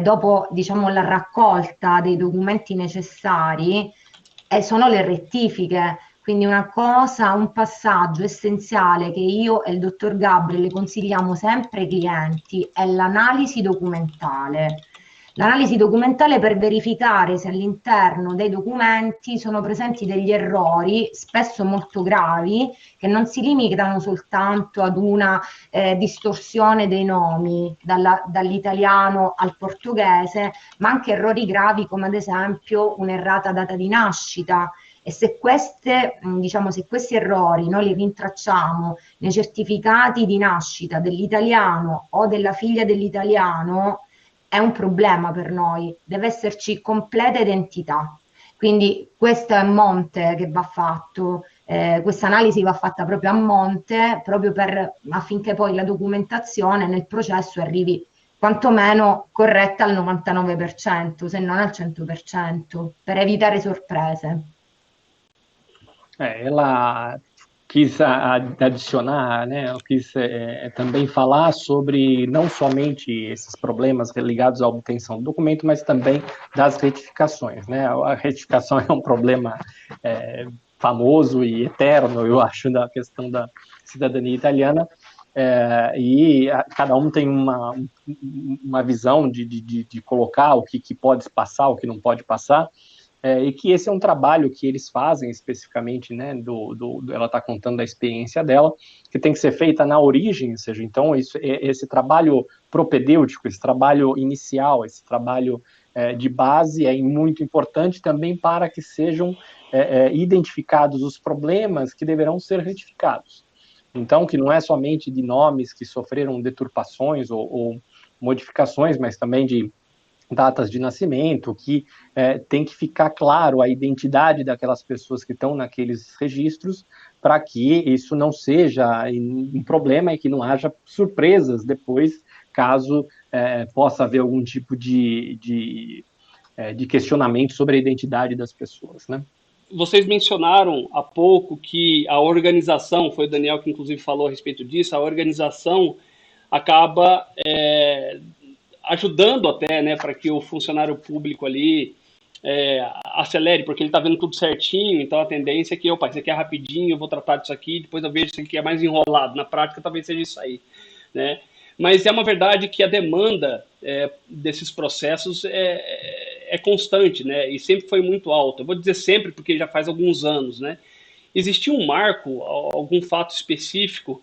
dopo, diciamo, la raccolta dei documenti necessari sono le rettifiche. Quindi un passaggio essenziale che io e il dottor Gabriele consigliamo sempre ai clienti è l'analisi documentale. L'analisi documentale per verificare se all'interno dei documenti sono presenti degli errori, spesso molto gravi, che non si limitano soltanto ad una distorsione dei nomi dall'italiano al portoghese, ma anche errori gravi come ad esempio un'errata data di nascita. E se questi errori noi li rintracciamo nei certificati di nascita dell'italiano o della figlia dell'italiano, è un problema per noi, deve esserci completa identità. Quindi questo è a monte che va fatto, questa analisi va fatta proprio a monte, proprio affinché poi la documentazione nel processo arrivi quantomeno corretta al 99%, se non al 100%, per evitare sorprese. Ela quis adicionar, né, eu quis também falar sobre não somente esses problemas ligados à obtenção do documento, mas também das retificações, né? A retificação é um problema famoso e eterno, eu acho, da questão da cidadania italiana, e cada um tem uma visão de colocar o que pode passar, o que não pode passar, e que esse é um trabalho que eles fazem especificamente, né, ela está contando a experiência dela, que tem que ser feita na origem, ou seja, então esse trabalho propedêutico, esse trabalho inicial, esse trabalho de base é muito importante também para que sejam identificados os problemas que deverão ser retificados. Então, que não é somente de nomes que sofreram deturpações ou modificações, mas também de datas de nascimento, que tem que ficar claro a identidade daquelas pessoas que estão naqueles registros, para que isso não seja um problema e que não haja surpresas depois, caso possa haver algum tipo de questionamento sobre a identidade das pessoas, né? Vocês mencionaram há pouco que a organização, foi o Daniel que inclusive falou a respeito disso, a organização acaba ajudando até, né, para que o funcionário público ali acelere, porque ele está vendo tudo certinho, então a tendência é que, opa, isso aqui é rapidinho, eu vou tratar disso aqui, depois eu vejo isso aqui é mais enrolado. Na prática, talvez seja isso aí, né? mas é uma verdade que a demanda desses processos é constante, né? E sempre foi muito alta. Eu vou dizer sempre porque já faz alguns anos, né? Existia um marco, algum fato específico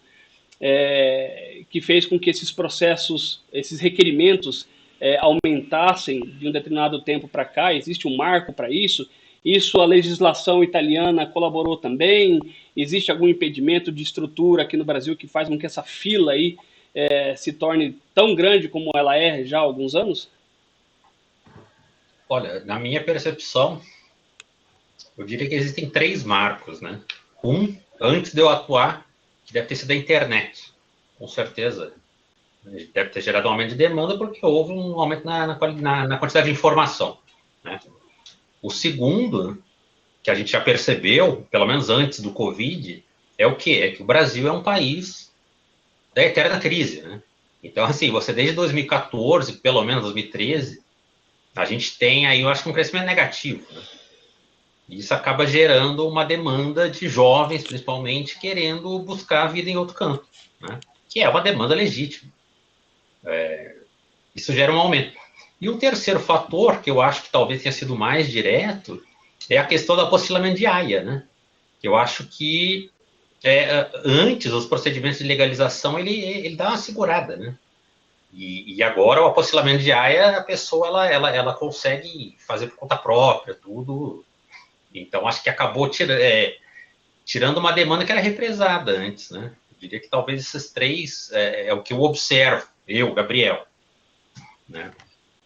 que fez com que esses processos, esses requerimentos aumentassem de um determinado tempo para cá? Existe um marco para isso? Isso a legislação italiana colaborou também? Existe algum impedimento de estrutura aqui no Brasil que faz com que essa fila aí se torne tão grande como ela é já há alguns anos? Olha, na minha percepção, eu diria que existem 3 marcos, né? Antes de eu atuar, que deve ter sido a internet, com certeza. Deve ter gerado um aumento de demanda porque houve um aumento na quantidade de informação, né? O segundo, que a gente já percebeu, pelo menos antes do Covid, é o quê? É que o Brasil é um país da eterna crise, né? Então, assim, você desde 2014, pelo menos 2013, a gente tem aí, eu acho, um crescimento negativo, né? Isso acaba gerando uma demanda de jovens, principalmente, querendo buscar a vida em outro canto, né? Que é uma demanda legítima. Isso gera um aumento. E um terceiro fator, que eu acho que talvez tenha sido mais direto, é a questão do apostilamento de AIA, né? Eu acho que antes os procedimentos de legalização ele dá uma segurada, né? E agora o apostilamento de AIA, a pessoa ela consegue fazer por conta própria, tudo. Então acho que acabou tirando uma demanda que era represada antes, né? Eu diria que talvez esses 3 é o que eu observo, Gabriel, né?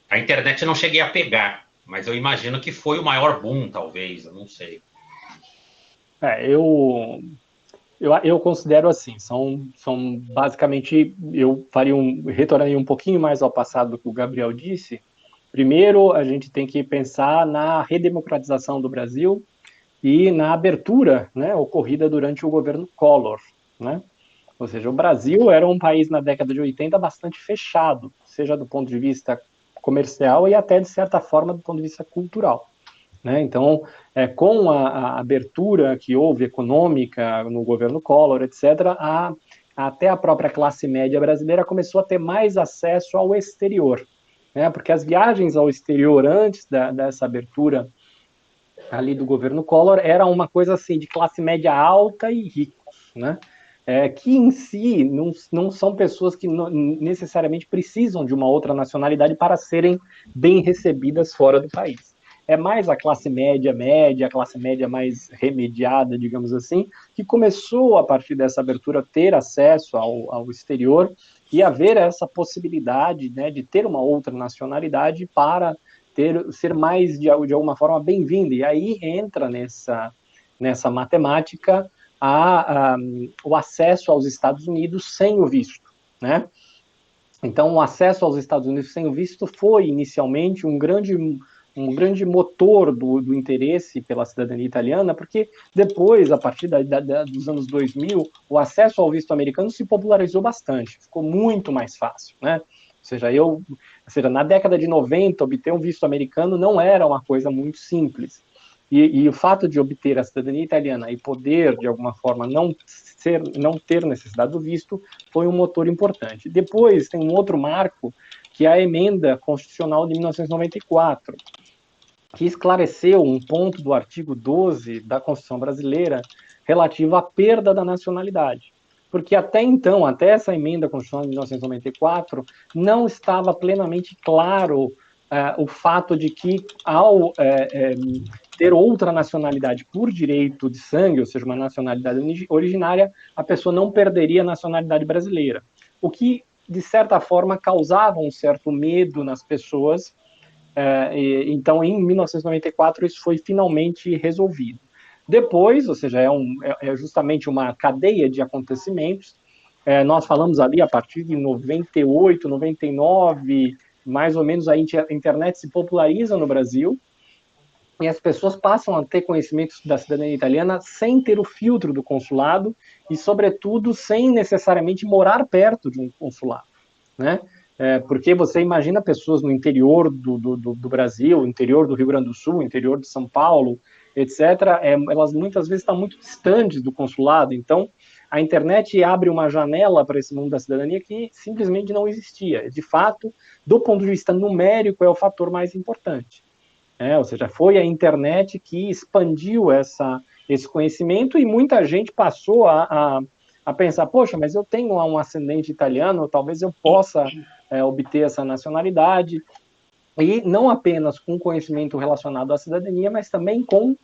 A internet eu não cheguei a pegar, mas eu imagino que foi o maior boom, talvez, eu não sei. Eu considero assim, são basicamente, eu retornaria um pouquinho mais ao passado do que o Gabriel disse. Primeiro, a gente tem que pensar na redemocratização do Brasil e na abertura, né, ocorrida durante o governo Collor, né? Ou seja, o Brasil era um país na década de 80 bastante fechado, seja do ponto de vista comercial e até, de certa forma, do ponto de vista cultural, né? Então, com a abertura que houve econômica no governo Collor, etc., até a própria classe média brasileira começou a ter mais acesso ao exterior, né? Porque as viagens ao exterior antes dessa abertura ali do governo Collor era uma coisa assim de classe média alta e ricos, né? Que em si não são pessoas que necessariamente precisam de uma outra nacionalidade para serem bem recebidas fora do país. É mais a classe média, a classe média mais remediada, digamos assim, que começou, a partir dessa abertura, a ter acesso ao exterior e haver essa possibilidade, né, de ter uma outra nacionalidade para ser mais, de alguma forma, bem-vinda. E aí entra nessa matemática o acesso aos Estados Unidos sem o visto, né? Então, o acesso aos Estados Unidos sem o visto foi, inicialmente, um grande motor do interesse pela cidadania italiana, porque depois, a partir dos anos 2000, o acesso ao visto americano se popularizou bastante, ficou muito mais fácil, né? Ou seja, na década de 90, obter um visto americano não era uma coisa muito simples. E o fato de obter a cidadania italiana e poder, de alguma forma, não ter necessidade do visto, foi um motor importante. Depois, tem um outro marco, que é a emenda constitucional de 1994, que esclareceu um ponto do artigo 12 da Constituição brasileira relativo à perda da nacionalidade. Porque até então, até essa emenda constitucional de 1994, não estava plenamente claro o fato de que, ao ter outra nacionalidade por direito de sangue, ou seja, uma nacionalidade originária, a pessoa não perderia a nacionalidade brasileira. O que, de certa forma, causava um certo medo nas pessoas. Então, em 1994, isso foi finalmente resolvido. Depois, ou seja, é justamente uma cadeia de acontecimentos. Nós falamos ali a partir de 98, 99, mais ou menos, a internet se populariza no Brasil e as pessoas passam a ter conhecimento da cidadania italiana sem ter o filtro do consulado e, sobretudo, sem necessariamente morar perto de um consulado, né? Porque você imagina pessoas no interior do Brasil, interior do Rio Grande do Sul, interior de São Paulo, etc., elas muitas vezes estão muito distantes do consulado, então a internet abre uma janela para esse mundo da cidadania que simplesmente não existia. De fato, do ponto de vista numérico, é o fator mais importante. Ou seja, foi a internet que expandiu esse conhecimento e muita gente passou a pensar, poxa, mas eu tenho um ascendente italiano, talvez eu possa obter essa nacionalidade, e não apenas com conhecimento relacionado à cidadania, mas também com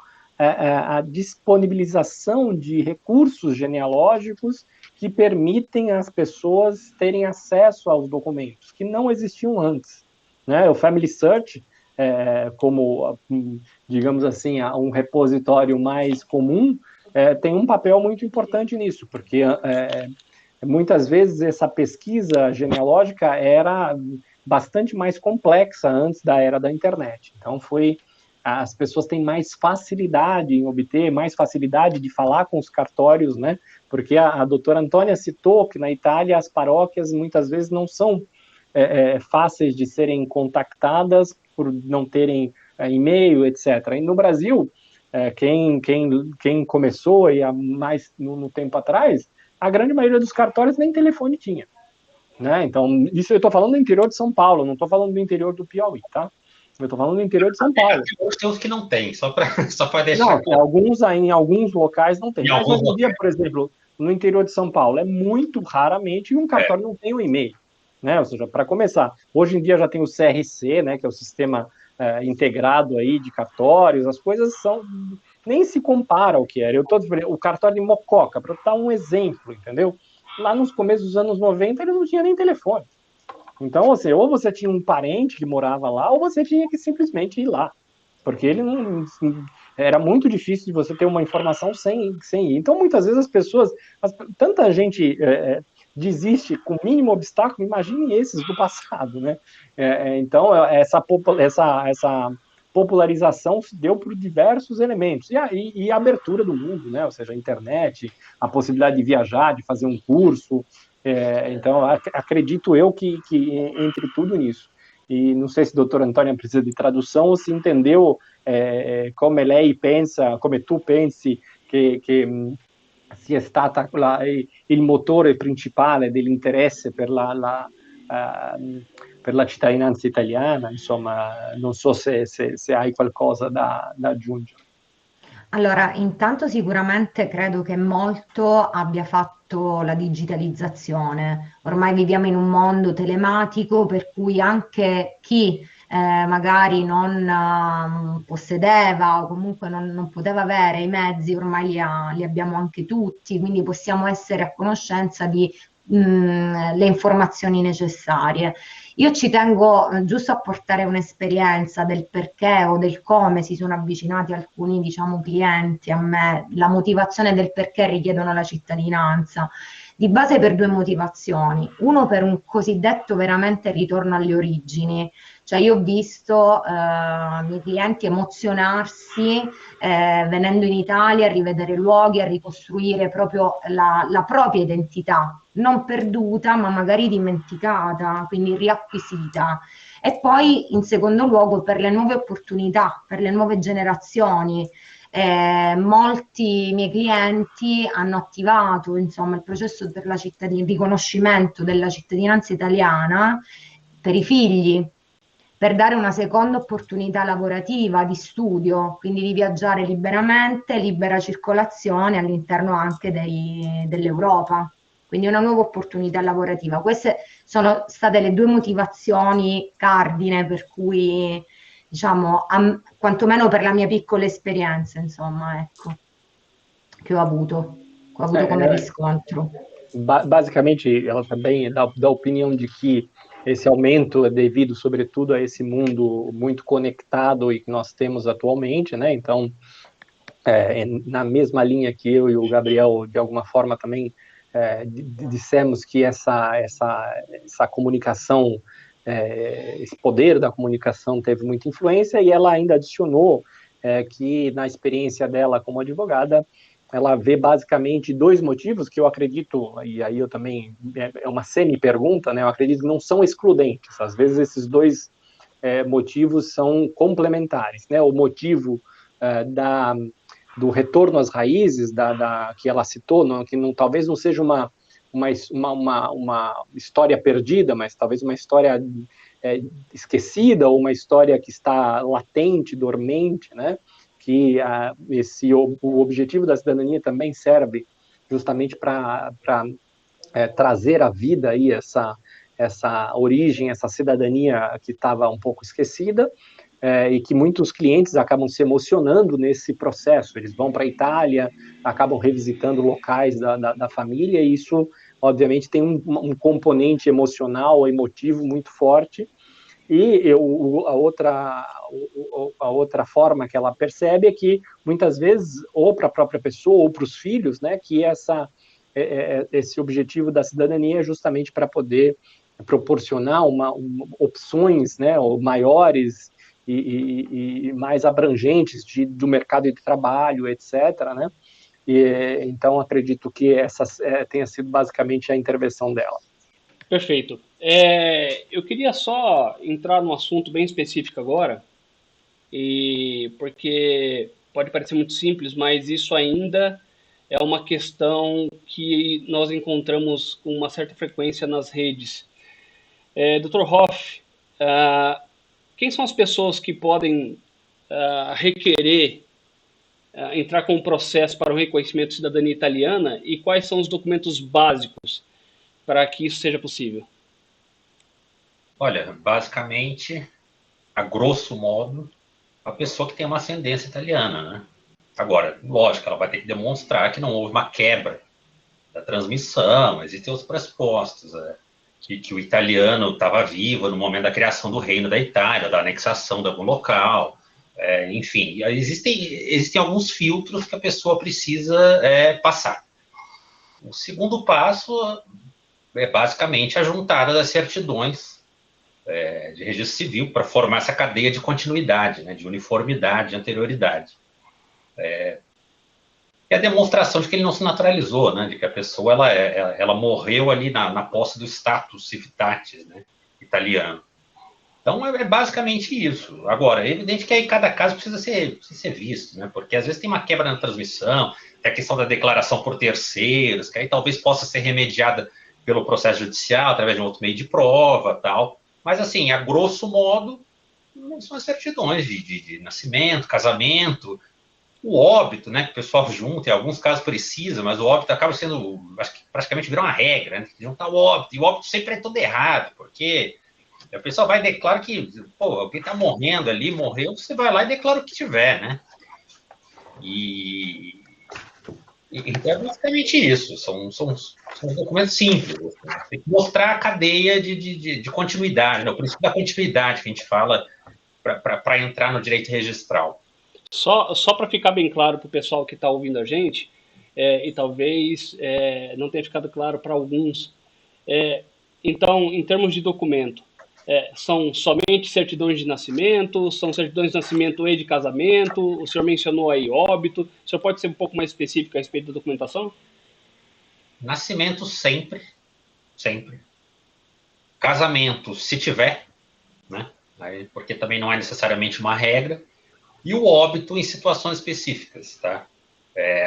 a disponibilização de recursos genealógicos que permitem às pessoas terem acesso aos documentos, que não existiam antes. O Family Search, como, digamos assim, um repositório mais comum, tem um papel muito importante nisso, porque muitas vezes essa pesquisa genealógica era bastante mais complexa antes da era da internet. Então, as pessoas têm mais facilidade em obter, mais facilidade de falar com os cartórios, né? Porque a doutora Antônia citou que na Itália as paróquias muitas vezes não são fáceis de serem contactadas por não terem e-mail, etc. E no Brasil, quem começou e há mais no tempo atrás, a grande maioria dos cartórios nem telefone tinha. Então, isso eu estou falando do interior de São Paulo, não estou falando do interior do Piauí, tá? Eu estou falando do interior de São Paulo. Tem uns que não tem, só para deixar... Não, em alguns locais não tem. Mas hoje em dia, por exemplo, no interior de São Paulo, é muito raramente um cartório não tem um e-mail. Ou seja, para começar, hoje em dia já tem o CRC, que é o sistema integrado aí de cartórios, as coisas nem se compara ao que era. O cartório de Mococa, para dar um exemplo, entendeu? Lá nos começos dos anos 90, ele não tinha nem telefone. Então, ou você tinha um parente que morava lá, ou você tinha que simplesmente ir lá. Porque ele não... Era muito difícil de você ter uma informação sem ir. Então, muitas vezes as pessoas... Tanta gente desiste com o mínimo obstáculo, imagine esses do passado, né? Então, essa popularização se deu por diversos elementos. E a abertura do mundo, né? Ou seja, a internet, a possibilidade de viajar, de fazer um curso. Então, acredito eu que entre tudo nisso. E não sei se a doutora Antônia precisa de tradução ou se entendeu come lei pensa, come tu pensi che sia stata il motore principale dell'interesse per la cittadinanza italiana. Insomma, non so se hai qualcosa da aggiungere. Allora, intanto sicuramente credo che molto abbia fatto la digitalizzazione. Ormai viviamo in un mondo telematico per cui anche chi magari non possedeva o comunque non poteva avere i mezzi, ormai li abbiamo anche tutti, quindi possiamo essere a conoscenza di le informazioni necessarie. Io ci tengo giusto a portare un'esperienza del perché o del come si sono avvicinati alcuni, diciamo, clienti a me, la motivazione del perché richiedono la cittadinanza. Di base per due motivazioni. Uno, per un cosiddetto veramente ritorno alle origini. Cioè io ho visto i miei clienti emozionarsi venendo in Italia a rivedere luoghi, a ricostruire proprio la propria identità, non perduta ma magari dimenticata, quindi riacquisita. E poi in secondo luogo per le nuove opportunità, per le nuove generazioni. Molti miei clienti hanno attivato insomma il processo per il riconoscimento della cittadinanza italiana per i figli, per dare una seconda opportunità lavorativa, di studio, quindi di viaggiare liberamente, libera circolazione all'interno anche dell'Europa, quindi una nuova opportunità lavorativa. Queste sono state le due motivazioni cardine per cui, diciamo, quantomeno per la mia piccola esperienza, insomma, ecco, che ho avuto come riscontro. Basicamente, ela também dá opinião de que esse aumento é devido, sobretudo, a esse mundo muito conectado e que nós temos atualmente, né? Então, na mesma linha que eu e o Gabriel, de alguma forma, também dissemos que essa comunicação, esse poder da comunicação teve muita influência, e ela ainda adicionou que, na experiência dela como advogada, ela vê basicamente dois motivos que eu acredito, e aí eu também, é uma semi-pergunta, né? Eu acredito que não são excludentes. Às vezes esses dois motivos são complementares, né? O motivo do retorno às raízes que ela citou, que talvez não seja uma história perdida, mas talvez uma história esquecida, ou uma história que está latente, dormente, né? Que o objetivo da cidadania também serve justamente para trazer à vida aí essa origem, essa cidadania que estava um pouco esquecida, e que muitos clientes acabam se emocionando nesse processo. Eles vão para a Itália, acabam revisitando locais da família, e isso, obviamente, tem um componente emocional, emotivo muito forte. E a outra forma que ela percebe é que, muitas vezes, ou para a própria pessoa, ou para os filhos, né, que esse objetivo da cidadania é justamente para poder proporcionar opções, né, maiores e mais abrangentes do mercado de trabalho, etc., né? Então, acredito que essa tenha sido basicamente a intervenção dela. Perfeito. Eu queria só entrar num assunto bem específico agora, porque pode parecer muito simples, mas isso ainda é uma questão que nós encontramos com uma certa frequência nas redes. Dr. Hoff, quem são as pessoas que podem requerer entrar com um processo para o reconhecimento de cidadania italiana, e quais são os documentos básicos para que isso seja possível? Olha, basicamente, a grosso modo, a pessoa que tem uma ascendência italiana, né? Agora, lógico, ela vai ter que demonstrar que não houve uma quebra da transmissão, existem outros pressupostos, que o italiano estava vivo no momento da criação do reino da Itália, da anexação de algum local, enfim, existem alguns filtros que a pessoa precisa passar. O segundo passo é basicamente a juntada das certidões de registro civil para formar essa cadeia de continuidade, né, de uniformidade, de anterioridade. E a demonstração de que ele não se naturalizou, né, de que a pessoa ela morreu ali na posse do status civitatis, né, italiano. Então, é basicamente isso. Agora, é evidente que aí cada caso precisa ser visto, né, porque às vezes tem uma quebra na transmissão, tem a questão da declaração por terceiros, que aí talvez possa ser remediada pelo processo judicial, através de um outro meio de prova, tal. Mas, assim, a grosso modo, são as certidões de nascimento, casamento, o óbito, né, que o pessoal junta, em alguns casos precisa, mas o óbito acaba sendo, acho que praticamente virou uma regra, né, juntar o óbito, e o óbito sempre é todo errado, porque o pessoal vai e declara que, pô, alguém está morrendo ali, morreu, você vai lá e declara o que tiver, né, então é basicamente isso, são documentos simples, assim, tem que mostrar a cadeia de continuidade, né, o princípio da continuidade que a gente fala para entrar no direito registral. Só para ficar bem claro para o pessoal que está ouvindo a gente, e talvez não tenha ficado claro para alguns, então, em termos de documento, são somente certidões de nascimento, são certidões de nascimento e de casamento, o senhor mencionou aí óbito, o senhor pode ser um pouco mais específico a respeito da documentação? Nascimento sempre. Casamento, se tiver, né? Porque também não é necessariamente uma regra. E o óbito em situações específicas, tá?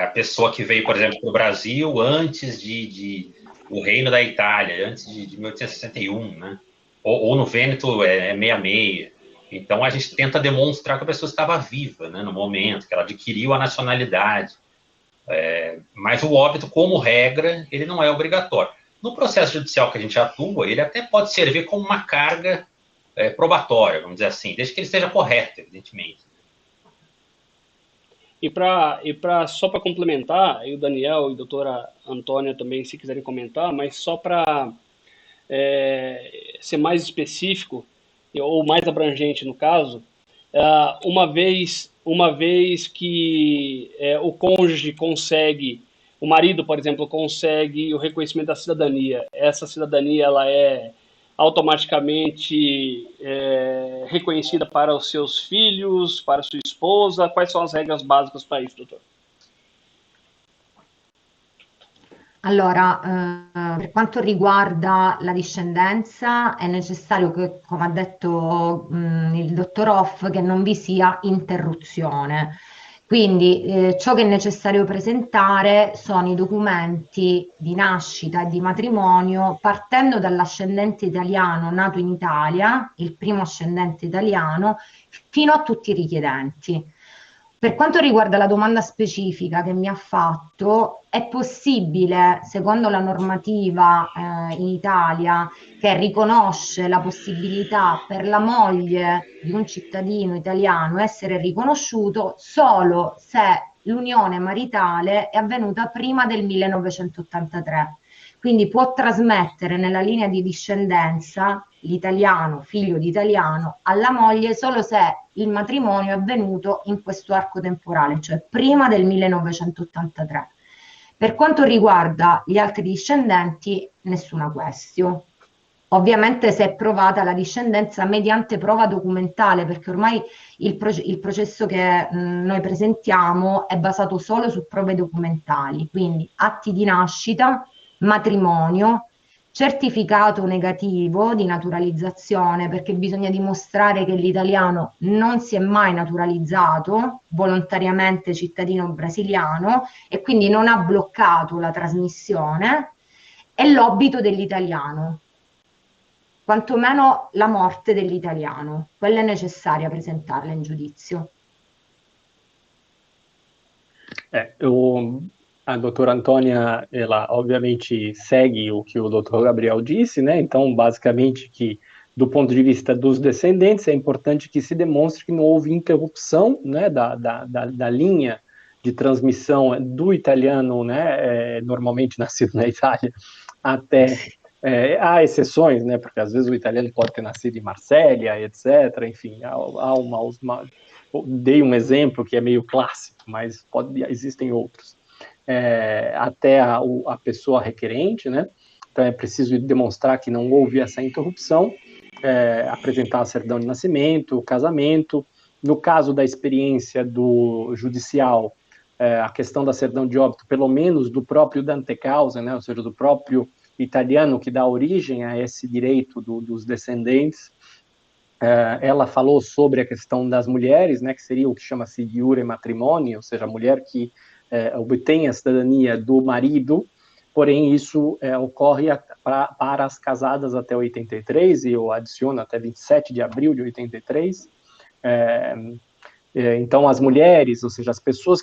A pessoa que veio, por exemplo, para o Brasil antes do Reino da Itália, antes de 1861, né? Ou no Vêneto é 66. Então, a gente tenta demonstrar que a pessoa estava viva, né, no momento, que ela adquiriu a nacionalidade. Mas o óbito, como regra, ele não é obrigatório. No processo judicial que a gente atua, ele até pode servir como uma carga probatória, vamos dizer assim, desde que ele esteja correto, evidentemente. Só para complementar, e o Daniel e a doutora Antônia também, se quiserem comentar, mas só para ser mais específico, ou mais abrangente no caso, uma vez que o cônjuge consegue, o marido, por exemplo, consegue o reconhecimento da cidadania, essa cidadania ela é automaticamente reconhecida para os seus filhos, para sua esposa? Quais são as regras básicas para isso, doutor? Allora, per quanto riguarda la discendenza, è necessario che, come ha detto il dottor Hoff, che non vi sia interruzione. Quindi ciò che è necessario presentare sono i documenti di nascita e di matrimonio partendo dall'ascendente italiano nato in Italia, il primo ascendente italiano, fino a tutti i richiedenti. Per quanto riguarda la domanda specifica che mi ha fatto, è possibile, secondo la normativa in Italia, che riconosce la possibilità per la moglie di un cittadino italiano essere riconosciuto solo se l'unione maritale è avvenuta prima del 1983. Quindi può trasmettere nella linea di discendenza l'italiano, figlio di italiano, alla moglie solo se il matrimonio è avvenuto in questo arco temporale, cioè prima del 1983. Per quanto riguarda gli altri discendenti, nessuna question. Ovviamente se è provata la discendenza mediante prova documentale, perché ormai il processo che noi presentiamo è basato solo su prove documentali, quindi atti di nascita, matrimonio, certificato negativo di naturalizzazione, perché bisogna dimostrare che l'italiano non si è mai naturalizzato volontariamente cittadino brasiliano e quindi non ha bloccato la trasmissione, e l'obito dell'italiano, quantomeno la morte dell'italiano. Quella è necessaria presentarla in giudizio. A doutora Antônia, ela obviamente segue o que o doutor Gabriel disse, né? Então, basicamente, que do ponto de vista dos descendentes, é importante que se demonstre que não houve interrupção, né, da linha de transmissão do italiano, né, normalmente nascido na Itália, até... há exceções, né, porque às vezes o italiano pode ter nascido em Marsella, etc. Enfim, dei um exemplo que é meio clássico, mas existem outros. Até a pessoa requerente, né? Então é preciso demonstrar que não houve essa interrupção, apresentar a certidão de nascimento, o casamento. No caso da experiência do judicial, a questão da certidão de óbito, pelo menos do próprio dante causa, né? Ou seja, do próprio italiano que dá origem a esse direito dos descendentes. Ela falou sobre a questão das mulheres, né? Que seria o que chama-se iure matrimônio, ou seja, a mulher que obtém a cidadania do marido, porém isso ocorre para as casadas até 83, e eu adiciono até 27 de abril de 83. Então as mulheres, ou seja, as pessoas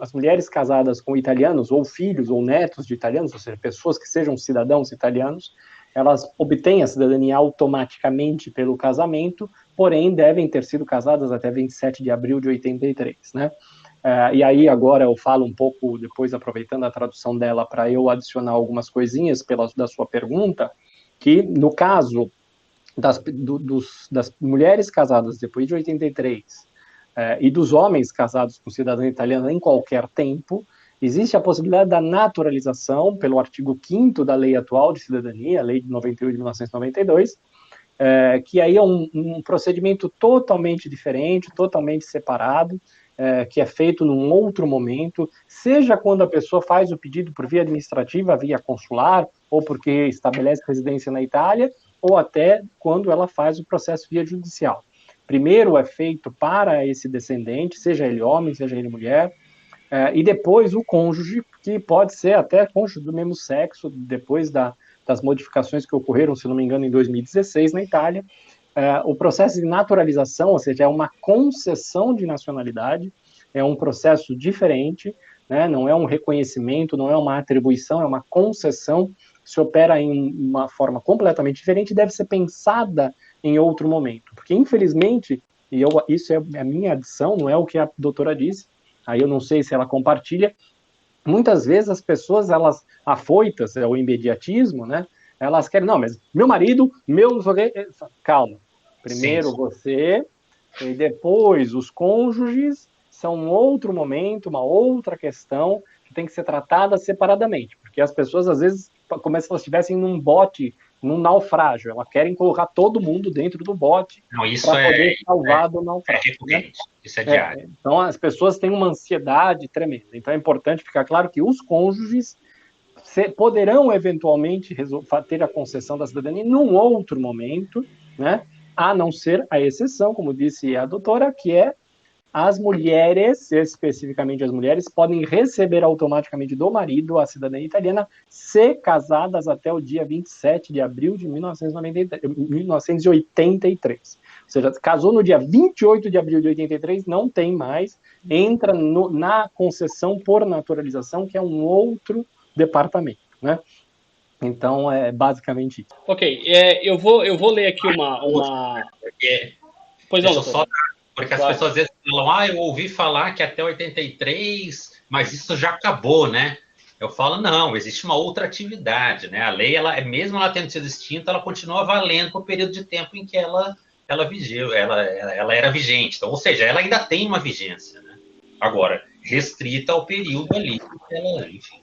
as mulheres casadas com italianos, ou filhos ou netos de italianos, ou seja, pessoas que sejam cidadãos italianos, elas obtêm a cidadania automaticamente pelo casamento, porém devem ter sido casadas até 27 de abril de 83, né? E aí agora eu falo um pouco, depois aproveitando a tradução dela, para eu adicionar algumas coisinhas da sua pergunta, que no caso das mulheres casadas depois de 83 e dos homens casados com cidadania italiana em qualquer tempo, existe a possibilidade da naturalização pelo artigo 5º da lei atual de cidadania, a lei de 91 de 1992, que aí é um procedimento totalmente diferente, totalmente separado, que é feito num outro momento, seja quando a pessoa faz o pedido por via administrativa, via consular, ou porque estabelece residência na Itália, ou até quando ela faz o processo via judicial. Primeiro é feito para esse descendente, seja ele homem, seja ele mulher, e depois o cônjuge, que pode ser até cônjuge do mesmo sexo, depois das modificações que ocorreram, se não me engano, em 2016 na Itália. O processo de naturalização, ou seja, é uma concessão de nacionalidade, é um processo diferente, né? Não é um reconhecimento, não é uma atribuição, é uma concessão que se opera em uma forma completamente diferente e deve ser pensada em outro momento. Porque, infelizmente, isso é a minha adição, não é o que a doutora disse, aí eu não sei se ela compartilha, muitas vezes as pessoas, elas afoitas, o imediatismo, né? Elas querem, não, mas meu marido, calma. Primeiro sim, você, e depois os cônjuges, são um outro momento, uma outra questão que tem que ser tratada separadamente. Porque as pessoas, às vezes, como se elas estivessem num bote, num naufrágio. Elas querem colocar todo mundo dentro do bote para poder salvar do naufrágio. Né? Isso é diário. Então, as pessoas têm uma ansiedade tremenda. Então, é importante ficar claro que os cônjuges poderão eventualmente ter a concessão da cidadania num outro momento, né? A não ser a exceção, como disse a doutora, que é as mulheres, especificamente as mulheres, podem receber automaticamente do marido a cidadania italiana se casadas até o dia 27 de abril de 1983. Ou seja, casou no dia 28 de abril de 83, não tem mais, entra na concessão por naturalização, que é um outro departamento, né? Então, é basicamente isso. Ok, eu vou ler aqui uma... Pois não, só porque as pessoas às vezes falam, eu ouvi falar que até 83, mas isso já acabou, né? Eu falo, não, existe uma outra atividade, né? A lei, mesmo ela tendo sido extinta, ela continua valendo por período de tempo em que ela vigiu, ela era vigente. Então, ou seja, ela ainda tem uma vigência, né? Agora, restrita ao período ali, enfim.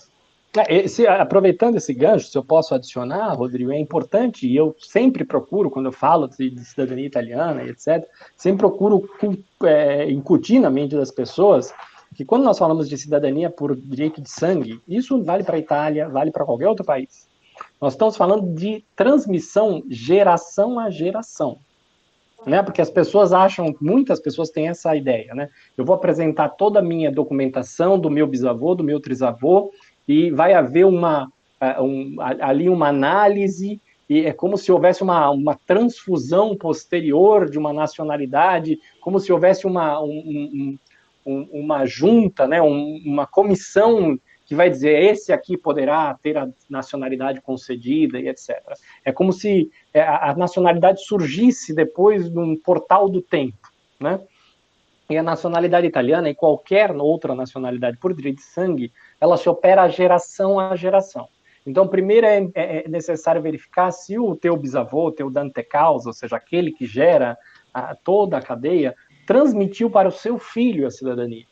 Aproveitando esse gancho, se eu posso adicionar, Rodrigo, é importante, e eu sempre procuro, quando eu falo de cidadania italiana e etc., sempre procuro incutir na mente das pessoas que quando nós falamos de cidadania por direito de sangue, isso vale para a Itália, vale para qualquer outro país. Nós estamos falando de transmissão geração a geração, né? Porque as pessoas acham, muitas pessoas têm essa ideia, né? Eu vou apresentar toda a minha documentação do meu bisavô, do meu trisavô, e vai haver ali uma análise, e é como se houvesse uma transfusão posterior de uma nacionalidade, como se houvesse uma junta, né, uma comissão que vai dizer, esse aqui poderá ter a nacionalidade concedida e etc. É como se a nacionalidade surgisse depois de um portal do tempo, né? E a nacionalidade italiana e qualquer outra nacionalidade por direito de sangue, ela se opera geração a geração. Então, primeiro é necessário verificar se o teu bisavô, o teu dante causa, ou seja, aquele que gera toda a cadeia, transmitiu para o seu filho a cidadania.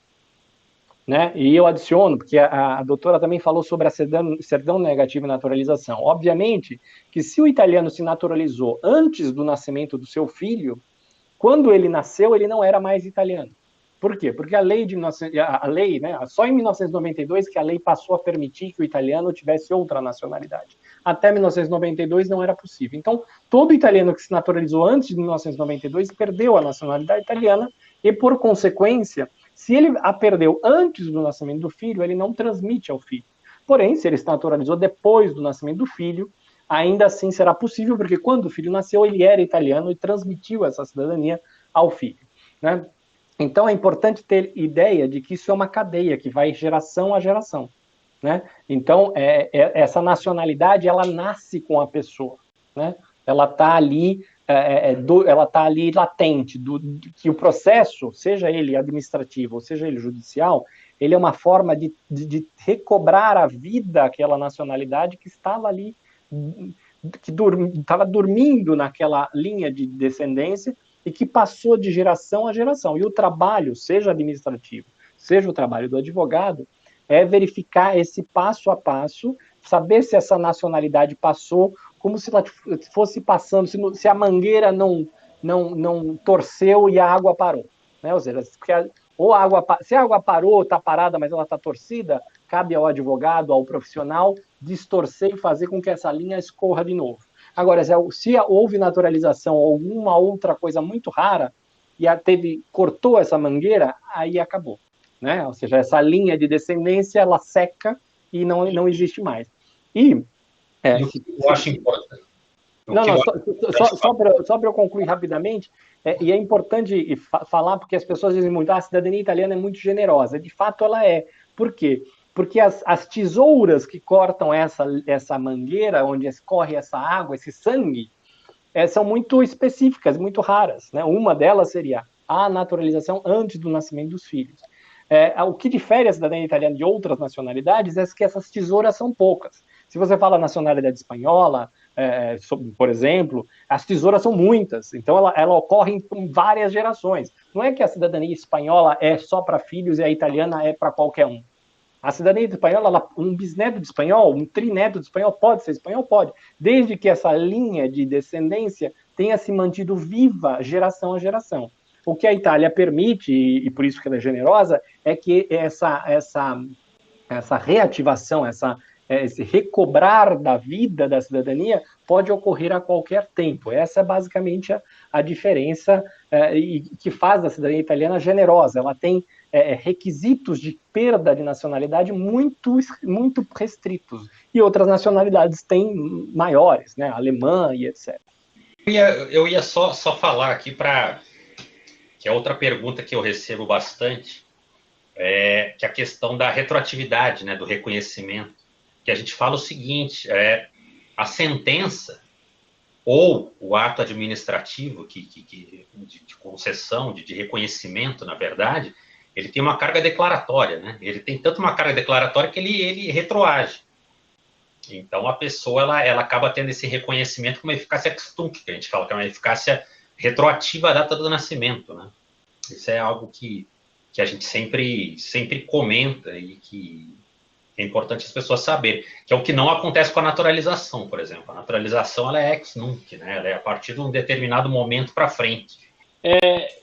Né? E eu adiciono, porque a doutora também falou sobre a certidão negativa e naturalização. Obviamente que se o italiano se naturalizou antes do nascimento do seu filho, quando ele nasceu, ele não era mais italiano. Por quê? Porque a lei, né, só em 1992 que a lei passou a permitir que o italiano tivesse outra nacionalidade. Até 1992 não era possível. Então, todo italiano que se naturalizou antes de 1992 perdeu a nacionalidade italiana e, por consequência, se ele a perdeu antes do nascimento do filho, ele não transmite ao filho. Porém, se ele se naturalizou depois do nascimento do filho, ainda assim será possível, porque quando o filho nasceu, ele era italiano e transmitiu essa cidadania ao filho, né? Então, é importante ter ideia de que isso é uma cadeia que vai geração a geração, né? Então, essa nacionalidade, ela nasce com a pessoa, né? Ela está ali, latente, que o processo, seja ele administrativo ou seja ele judicial, ele é uma forma de recobrar a vida àquela nacionalidade que estava ali, que estava dormindo naquela linha de descendência e que passou de geração a geração. E o trabalho, seja administrativo, seja o trabalho do advogado, é verificar esse passo a passo, saber se essa nacionalidade passou, como se ela fosse passando, se a mangueira não torceu e a água parou, né? Ou seja, se a água parou, está parada, mas ela está torcida, cabe ao advogado, ao profissional, distorcer e fazer com que essa linha escorra de novo. Agora, se houve naturalização ou alguma outra coisa muito rara, e cortou essa mangueira, aí acabou, né? Ou seja, essa linha de descendência, ela seca e não existe mais. E o que eu acho importante... Só para eu concluir rapidamente, e é importante falar, porque as pessoas dizem muito, a cidadania italiana é muito generosa. De fato, ela é. Por quê? Porque as tesouras que cortam essa mangueira, onde escorre essa água, esse sangue, são muito específicas, muito raras, né? Uma delas seria a naturalização antes do nascimento dos filhos. O que difere a cidadania italiana de outras nacionalidades é que essas tesouras são poucas. Se você fala nacionalidade espanhola, por exemplo, as tesouras são muitas, então ela ocorre em várias gerações. Não é que a cidadania espanhola é só para filhos e a italiana é para qualquer um. A cidadania espanhola, um bisneto de espanhol, um trineto de espanhol pode ser espanhol? Pode, desde que essa linha de descendência tenha se mantido viva geração a geração. O que a Itália permite, e por isso que ela é generosa, é que essa reativação, esse recobrar da vida da cidadania pode ocorrer a qualquer tempo. Essa é basicamente a diferença e que faz a cidadania italiana generosa. Ela tem requisitos de perda de nacionalidade muito, muito restritos, e outras nacionalidades têm maiores, né, alemã e etc. Eu ia só falar aqui que é outra pergunta que eu recebo bastante, que é a questão da retroatividade, né, do reconhecimento, que a gente fala o seguinte, a sentença ou o ato administrativo de concessão, de reconhecimento, na verdade, ele tem uma carga declaratória, né? Ele tem tanto uma carga declaratória que ele retroage. Então, a pessoa ela acaba tendo esse reconhecimento com uma eficácia ex tunc, que a gente fala que é uma eficácia retroativa à data do nascimento, né? Isso é algo que a gente sempre comenta e que é importante as pessoas saberem, que é o que não acontece com a naturalização, por exemplo. A naturalização ela é ex nunc, né? Ela é a partir de um determinado momento para frente.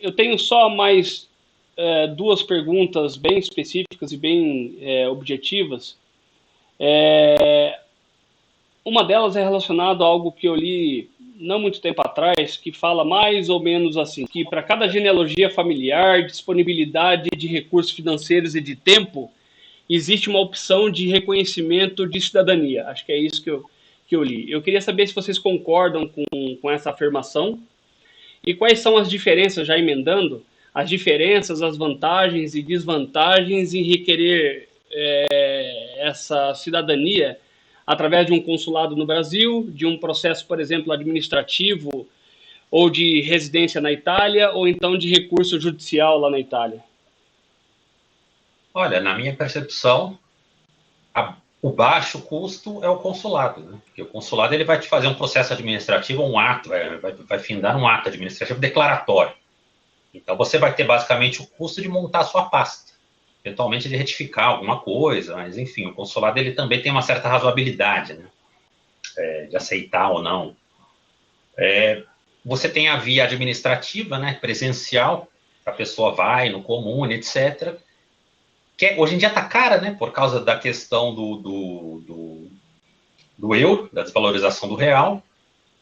Eu tenho só mais duas perguntas bem específicas e bem objetivas. Uma delas é relacionada a algo que eu li não muito tempo atrás, que fala mais ou menos assim, que para cada genealogia familiar, disponibilidade de recursos financeiros e de tempo, existe uma opção de reconhecimento de cidadania. Acho que é isso que eu li. Eu queria saber se vocês concordam com essa afirmação e quais são as diferenças, já emendando, as diferenças, as vantagens e desvantagens em requerer essa cidadania através de um consulado no Brasil, de um processo, por exemplo, administrativo ou de residência na Itália, ou então de recurso judicial lá na Itália. Olha, na minha percepção, o baixo custo é o consulado, né? Porque o consulado ele vai te fazer um processo administrativo, um ato, vai findar um ato administrativo declaratório. Então, você vai ter basicamente o custo de montar a sua pasta, eventualmente de retificar alguma coisa, mas enfim, o consulado ele também tem uma certa razoabilidade, né? De aceitar ou não. Você tem a via administrativa, né, presencial, a pessoa vai no comune, etc., que hoje em dia está cara, né, por causa da questão do euro, da desvalorização do real,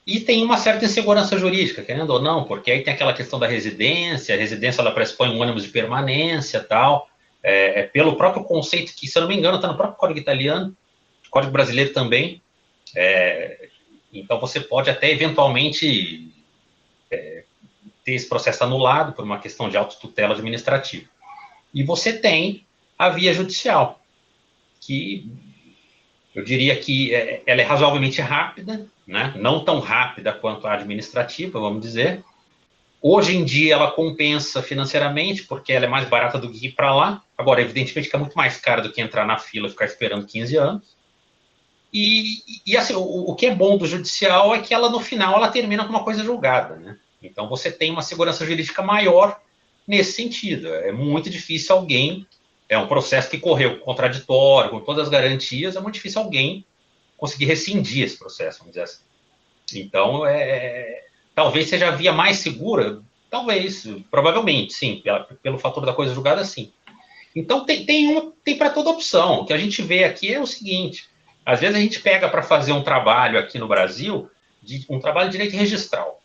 e tem uma certa insegurança jurídica, querendo ou não, porque aí tem aquela questão da residência, a residência ela pressupõe um ônibus de permanência e tal, pelo próprio conceito que, se eu não me engano, está no próprio Código Italiano, Código Brasileiro também, então você pode até eventualmente ter esse processo anulado por uma questão de autotutela administrativa. E você tem a via judicial, que eu diria que ela é razoavelmente rápida, né? Não tão rápida quanto a administrativa, vamos dizer. Hoje em dia ela compensa financeiramente, porque ela é mais barata do que ir para lá. Agora, evidentemente que é muito mais cara do que entrar na fila e ficar esperando 15 anos. E assim, o que é bom do judicial é que ela, no final, ela termina com uma coisa julgada, né? Então, você tem uma segurança jurídica maior nesse sentido. É muito difícil alguém... É um processo que correu contraditório, com todas as garantias, é muito difícil alguém conseguir rescindir esse processo, vamos dizer assim. Então, talvez seja a via mais segura, talvez, provavelmente, sim, pelo fator da coisa julgada, sim. Então, tem para toda opção. O que a gente vê aqui é o seguinte, às vezes a gente pega para fazer um trabalho aqui no Brasil, um trabalho de direito registral,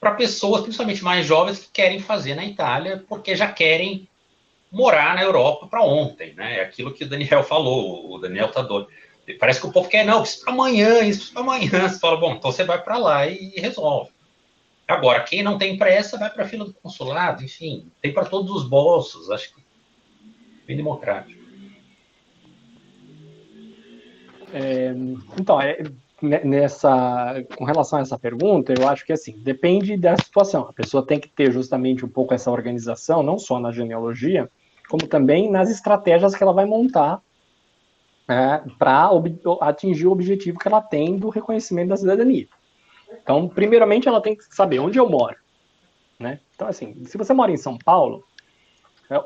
para pessoas, principalmente mais jovens, que querem fazer na Itália, porque já querem morar na Europa para ontem, né? É aquilo que o Daniel falou, o Daniel tá doido. Parece que o povo quer, não, isso para amanhã, isso para amanhã. Você fala, bom, então você vai para lá e resolve. Agora, quem não tem pressa, vai para a fila do consulado, enfim, tem para todos os bolsos, acho que bem democrático. Então, com relação a essa pergunta, eu acho que assim, depende da situação. A pessoa tem que ter justamente um pouco essa organização, não só na genealogia, como também nas estratégias que ela vai montar para atingir o objetivo que ela tem do reconhecimento da cidadania. Então, primeiramente, ela tem que saber onde eu moro, né? Então, assim, se você mora em São Paulo,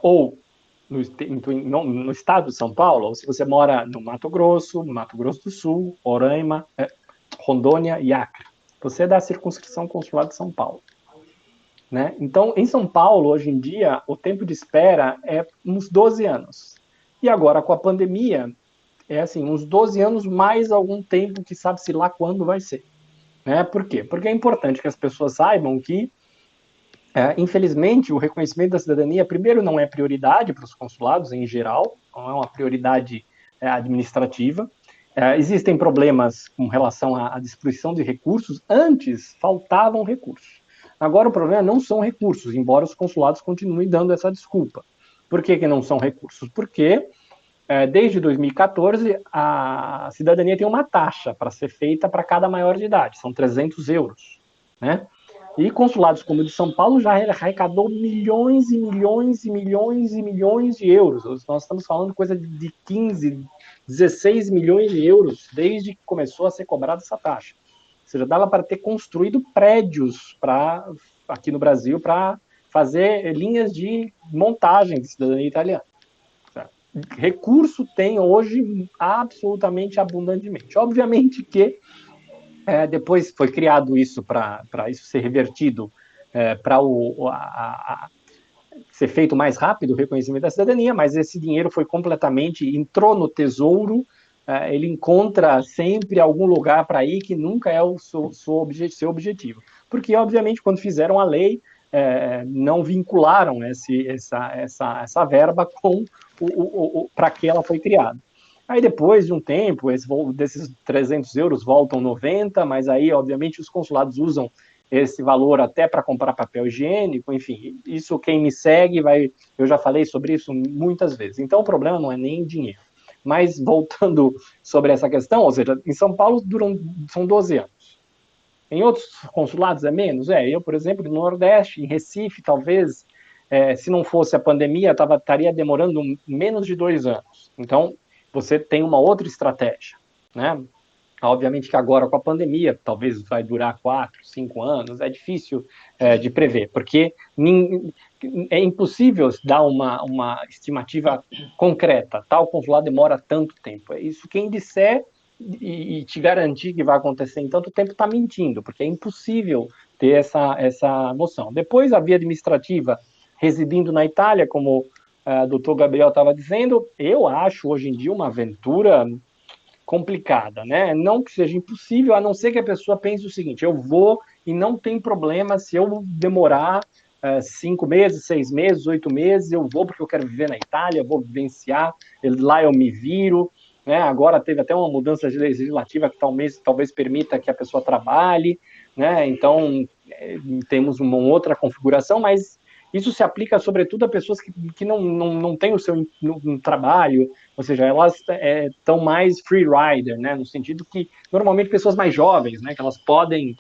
ou no estado de São Paulo, ou se você mora no Mato Grosso do Sul, Roraima, Rondônia e Acre, você é da circunscrição consular de São Paulo, né? Então, em São Paulo, hoje em dia, o tempo de espera é uns 12 anos. E agora, com a pandemia, é assim, uns 12 anos mais algum tempo que sabe-se lá quando vai ser. Né? Por quê? Porque é importante que as pessoas saibam que, infelizmente, o reconhecimento da cidadania, primeiro, não é prioridade para os consulados em geral, não é uma prioridade administrativa. Existem problemas com relação à distribuição de recursos. Antes, faltavam recursos. Agora, o problema não são recursos, embora os consulados continuem dando essa desculpa. Por que não são recursos? Porque, desde 2014, a cidadania tem uma taxa para ser feita para cada maior de idade, são 300 euros, né? E consulados como o de São Paulo já arrecadou milhões e milhões e milhões e milhões de euros. Nós estamos falando coisa de 15, 16 milhões de euros desde que começou a ser cobrada essa taxa. Ou seja, dava para ter construído prédios aqui no Brasil para fazer linhas de montagem de cidadania italiana. Recurso tem hoje absolutamente abundantemente. Obviamente que depois foi criado isso para isso ser revertido, para ser feito mais rápido o reconhecimento da cidadania, mas esse dinheiro entrou no tesouro, ele encontra sempre algum lugar para ir que nunca é o seu objetivo. Porque, obviamente, quando fizeram a lei, não vincularam essa verba para que ela foi criada. Aí depois de um tempo, desses 300 euros voltam 90, mas aí, obviamente, os consulados usam esse valor até para comprar papel higiênico, enfim, isso quem me segue eu já falei sobre isso muitas vezes. Então o problema não é nem dinheiro. Mas voltando sobre essa questão, ou seja, em São Paulo são 12 anos. Em outros consulados é menos? Eu, por exemplo, no Nordeste, em Recife, talvez, se não fosse a pandemia, estaria demorando menos de 2 anos. Então, você tem uma outra estratégia, né? Obviamente que agora com a pandemia, talvez vai durar 4, 5 anos, é difícil de prever, porque é impossível dar uma estimativa concreta, tal consulado demora tanto tempo. Isso quem disser e te garantir que vai acontecer em tanto tempo está mentindo, porque é impossível ter essa noção. Depois, a via administrativa, residindo na Itália, como o doutor Gabriel estava dizendo, eu acho hoje em dia uma aventura complicada, né? Não que seja impossível, a não ser que a pessoa pense o seguinte: eu vou e não tem problema se eu demorar 5 meses, 6 meses, 8 meses, eu vou porque eu quero viver na Itália, vou vivenciar, lá eu me viro, né? Agora teve até uma mudança legislativa que talvez permita que a pessoa trabalhe, né? Então, temos uma outra configuração, mas isso se aplica, sobretudo, a pessoas que não têm o seu trabalho, ou seja, elas estão mais free rider, né? No sentido que, normalmente, pessoas mais jovens, né? Que elas podem,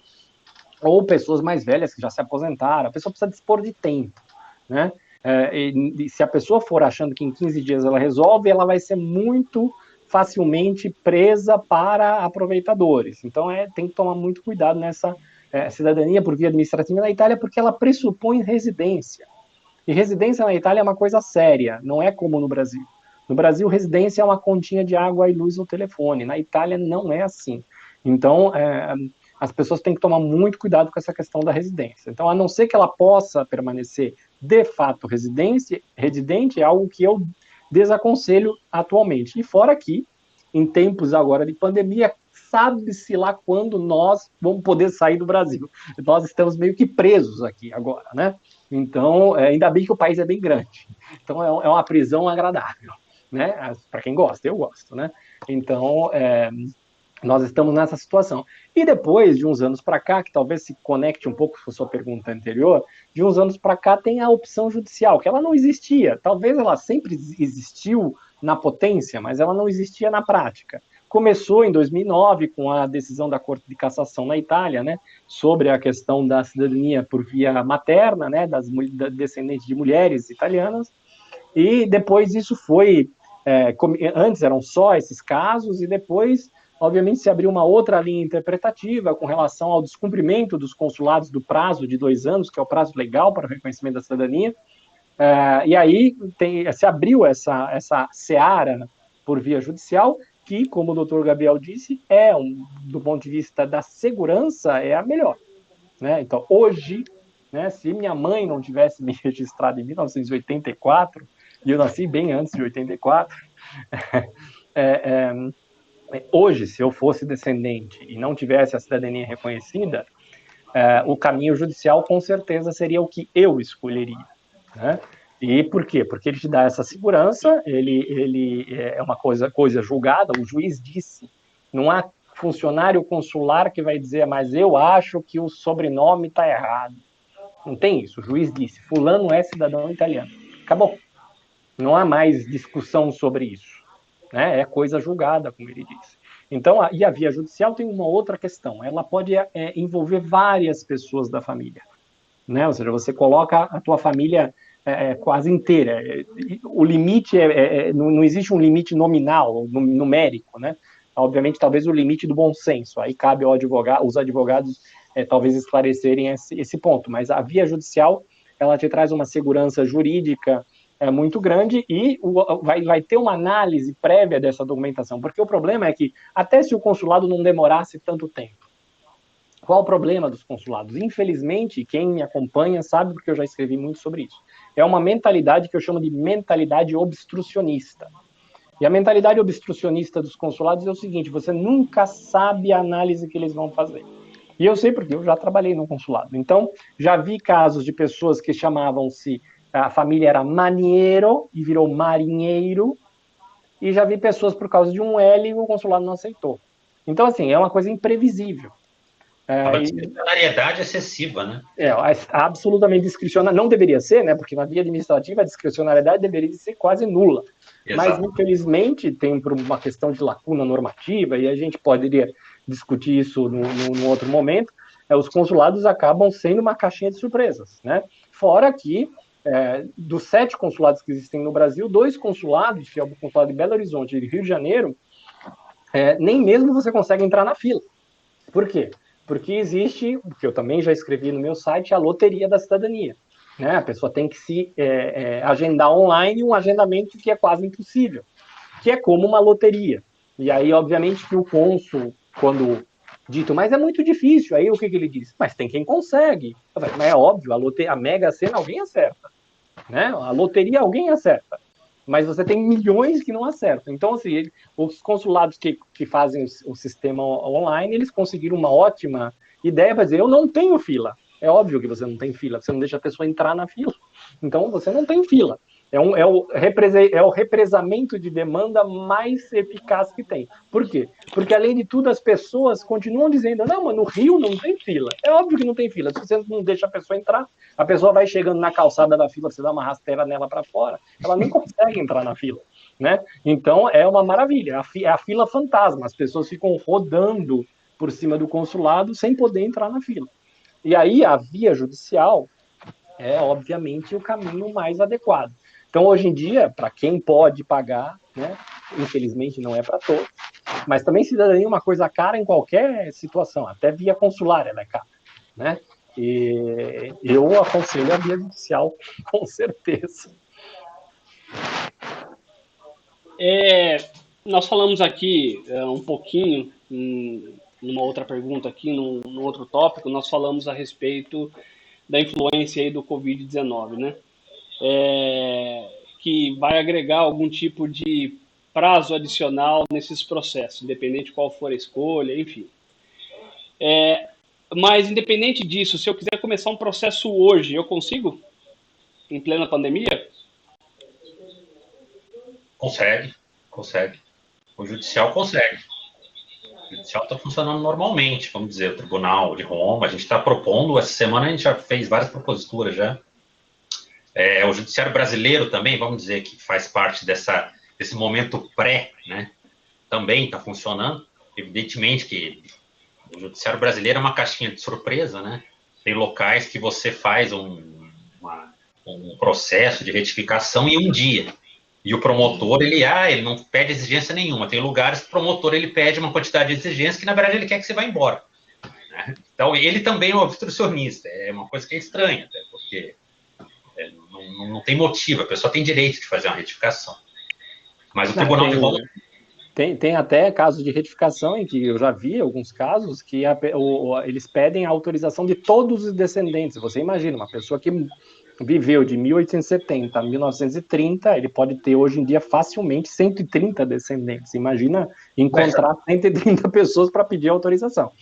ou pessoas mais velhas que já se aposentaram, a pessoa precisa dispor de tempo, né? E se a pessoa for achando que em 15 dias ela resolve, ela vai ser muito facilmente presa para aproveitadores. Então, tem que tomar muito cuidado nessa cidadania por via administrativa na Itália, porque ela pressupõe residência. E residência na Itália é uma coisa séria, não é como no Brasil. No Brasil, residência é uma continha de água e luz no telefone. Na Itália, não é assim. Então, as pessoas têm que tomar muito cuidado com essa questão da residência. Então, a não ser que ela possa permanecer de fato residente, é algo que eu desaconselho atualmente. E fora que, em tempos agora de pandemia, sabe-se lá quando nós vamos poder sair do Brasil. Nós estamos meio que presos aqui agora, né? Então, ainda bem que o país é bem grande. Então, é uma prisão agradável, né? Para quem gosta, eu gosto, né? Então, nós estamos nessa situação. E depois de uns anos para cá, que talvez se conecte um pouco com a sua pergunta anterior, de uns anos para cá tem a opção judicial, que ela não existia. Talvez ela sempre existiu na potência, mas ela não existia na prática. Começou em 2009 com a decisão da Corte de Cassação na Itália, né, sobre a questão da cidadania por via materna, né, das descendentes de mulheres italianas, e depois isso foi, antes eram só esses casos, e depois, obviamente, se abriu uma outra linha interpretativa com relação ao descumprimento dos consulados do prazo de 2 anos, que é o prazo legal para o reconhecimento da cidadania, e aí se abriu essa seara por via judicial, que, como o doutor Gabriel disse, do ponto de vista da segurança, é a melhor. Né? Então, hoje, né, se minha mãe não tivesse me registrado em 1984, e eu nasci bem antes de 84, hoje, se eu fosse descendente e não tivesse a cidadania reconhecida, o caminho judicial com certeza seria o que eu escolheria, né? E por quê? Porque ele te dá essa segurança, ele é uma coisa julgada, o juiz disse, não há funcionário consular que vai dizer, mas eu acho que o sobrenome está errado. Não tem isso, o juiz disse, fulano é cidadão italiano. Acabou. Não há mais discussão sobre isso, né? É coisa julgada, como ele disse. Então, e a via judicial tem uma outra questão, ela pode envolver várias pessoas da família, né? Ou seja, você coloca a tua família quase inteira. O limite não existe um limite nominal, numérico, né? Obviamente, talvez o limite do bom senso. Aí cabe os advogados talvez esclarecerem esse ponto. Mas a via judicial, ela te traz uma segurança jurídica muito grande e vai ter uma análise prévia dessa documentação. Porque o problema é que, até se o consulado não demorasse tanto tempo, qual o problema dos consulados? Infelizmente, quem me acompanha sabe, porque eu já escrevi muito sobre isso. É uma mentalidade que eu chamo de mentalidade obstrucionista. E a mentalidade obstrucionista dos consulados é o seguinte, você nunca sabe a análise que eles vão fazer. E eu sei porque eu já trabalhei no consulado. Então, já vi casos de pessoas que chamavam-se, a família era Maniero e virou Marinheiro, e já vi pessoas por causa de um L e o consulado não aceitou. Então, assim, é uma coisa imprevisível. Uma discricionariedade excessiva, né? Absolutamente discricionária. Não deveria ser, né? Porque na via administrativa a discricionariedade deveria ser quase nula. Exato. Mas, infelizmente, tem por uma questão de lacuna normativa, e a gente poderia discutir isso num outro momento, os consulados acabam sendo uma caixinha de surpresas, né? Fora que, dos 7 consulados que existem no Brasil, 2 consulados, que é o consulado de Belo Horizonte e de Rio de Janeiro, nem mesmo você consegue entrar na fila. Por quê? Porque existe, o que eu também já escrevi no meu site, a loteria da cidadania. Né? A pessoa tem que se agendar online, um agendamento que é quase impossível, que é como uma loteria. E aí, obviamente, que o cônsul, quando dito, mas é muito difícil, aí o que ele diz? Mas tem quem consegue. Mas é óbvio, a Mega Sena alguém acerta. Né? A loteria alguém acerta. Mas você tem milhões que não acertam. Então, assim, os consulados que fazem o sistema online, eles conseguiram uma ótima ideia para dizer, eu não tenho fila. É óbvio que você não tem fila, você não deixa a pessoa entrar na fila. Então, você não tem fila. É o represamento de demanda mais eficaz que tem. Por quê? Porque, além de tudo, as pessoas continuam dizendo, não, mas no Rio não tem fila. É óbvio que não tem fila. Se você não deixa a pessoa entrar, a pessoa vai chegando na calçada da fila, você dá uma rasteira nela para fora, ela nem consegue entrar na fila. Né? Então, é uma maravilha. É a fila fantasma. As pessoas ficam rodando por cima do consulado sem poder entrar na fila. E aí, a via judicial é, obviamente, o caminho mais adequado. Então, hoje em dia, para quem pode pagar, né, infelizmente não é para todos, mas também cidadania é uma coisa cara em qualquer situação, até via consular ela é cara, né? E eu aconselho a via judicial, com certeza. Nós falamos aqui um pouquinho, numa outra pergunta aqui, num outro tópico, nós falamos a respeito da influência aí do Covid-19, né? Que vai agregar algum tipo de prazo adicional nesses processos, independente de qual for a escolha, enfim. Mas, independente disso, se eu quiser começar um processo hoje, eu consigo? Em plena pandemia? Consegue. O judicial consegue. O judicial está funcionando normalmente, vamos dizer, o Tribunal de Roma, a gente está propondo, essa semana a gente já fez várias proposituras já. O judiciário brasileiro também, vamos dizer, que faz parte desse momento pré, né, também está funcionando. Evidentemente que o judiciário brasileiro é uma caixinha de surpresa, né? Tem locais que você faz um processo de retificação em um dia. E o promotor, ele não pede exigência nenhuma. Tem lugares que o promotor ele pede uma quantidade de exigência que, na verdade, ele quer que você vá embora. Né? Então, ele também é um obstrucionista. É uma coisa que é estranha, até, porque não tem motivo. A pessoa tem direito de fazer uma retificação. Mas o Tribunal de Roma... Tem até casos de retificação em que eu já vi alguns casos que eles pedem a autorização de todos os descendentes. Você imagina, uma pessoa que viveu de 1870 a 1930, ele pode ter hoje em dia facilmente 130 descendentes. Imagina encontrar 130 pessoas para pedir autorização.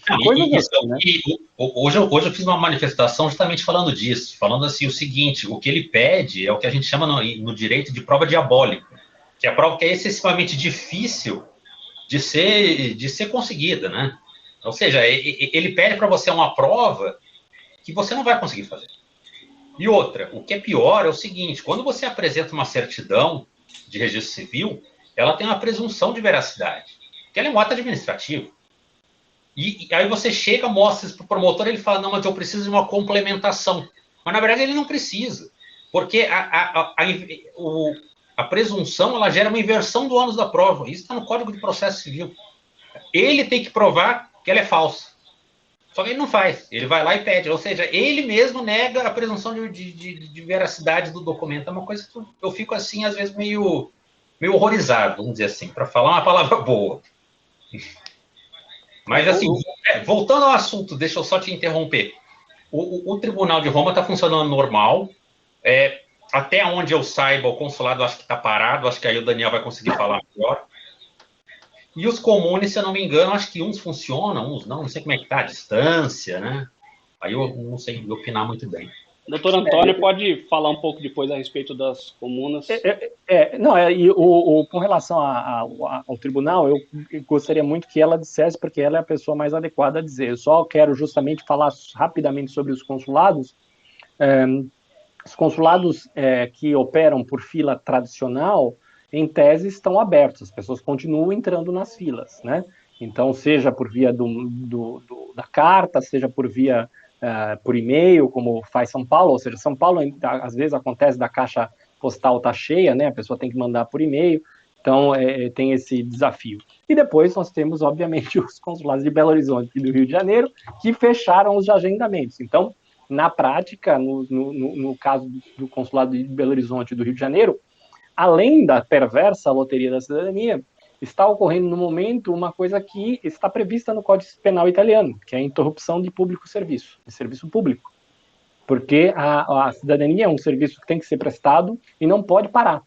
Hoje eu fiz uma manifestação justamente falando disso, falando assim o seguinte: o que ele pede é o que a gente chama no direito de prova diabólica, que é a prova que é excessivamente difícil de ser conseguida, né? Ou seja, ele pede para você uma prova que você não vai conseguir fazer. E outra, o que é pior é o seguinte: quando você apresenta uma certidão de registro civil, ela tem uma presunção de veracidade, que ela é um ato administrativo. E aí você chega, mostra isso para o promotor, ele fala: não, mas eu preciso de uma complementação. Mas na verdade ele não precisa, porque a presunção ela gera uma inversão do ônus da prova. Isso está no Código de Processo Civil. Ele tem que provar que ela é falsa. Só que ele não faz, ele vai lá e pede, ou seja, ele mesmo nega a presunção de veracidade do documento. É uma coisa que eu fico assim, às vezes, meio horrorizado, vamos dizer assim, para falar uma palavra boa. Mas assim, voltando ao assunto, deixa eu só te interromper. O Tribunal de Roma está funcionando normal, até onde eu saiba, o consulado acho que está parado, acho que aí o Daniel vai conseguir falar melhor. E os comunes, se eu não me engano, acho que uns funcionam, uns não sei como é que está a distância, né? Aí eu não sei opinar muito bem. Doutor Antônio, pode falar um pouco depois a respeito das comunas? Com relação ao tribunal, eu gostaria muito que ela dissesse, porque ela é a pessoa mais adequada a dizer. Eu só quero justamente falar rapidamente sobre os consulados. Os consulados que operam por fila tradicional, em tese, estão abertos, as pessoas continuam entrando nas filas, né? Então, seja por via da carta, seja por via por e-mail, como faz São Paulo, ou seja, São Paulo, às vezes, acontece da caixa postal tá cheia, né? A pessoa tem que mandar por e-mail, então tem esse desafio. E depois nós temos, obviamente, os consulados de Belo Horizonte e do Rio de Janeiro, que fecharam os agendamentos. Então, na prática, no caso do consulado de Belo Horizonte e do Rio de Janeiro, além da perversa loteria da cidadania, está ocorrendo no momento uma coisa que está prevista no Código Penal italiano, que é a interrupção de público serviço, de serviço público. Porque a cidadania é um serviço que tem que ser prestado e não pode parar,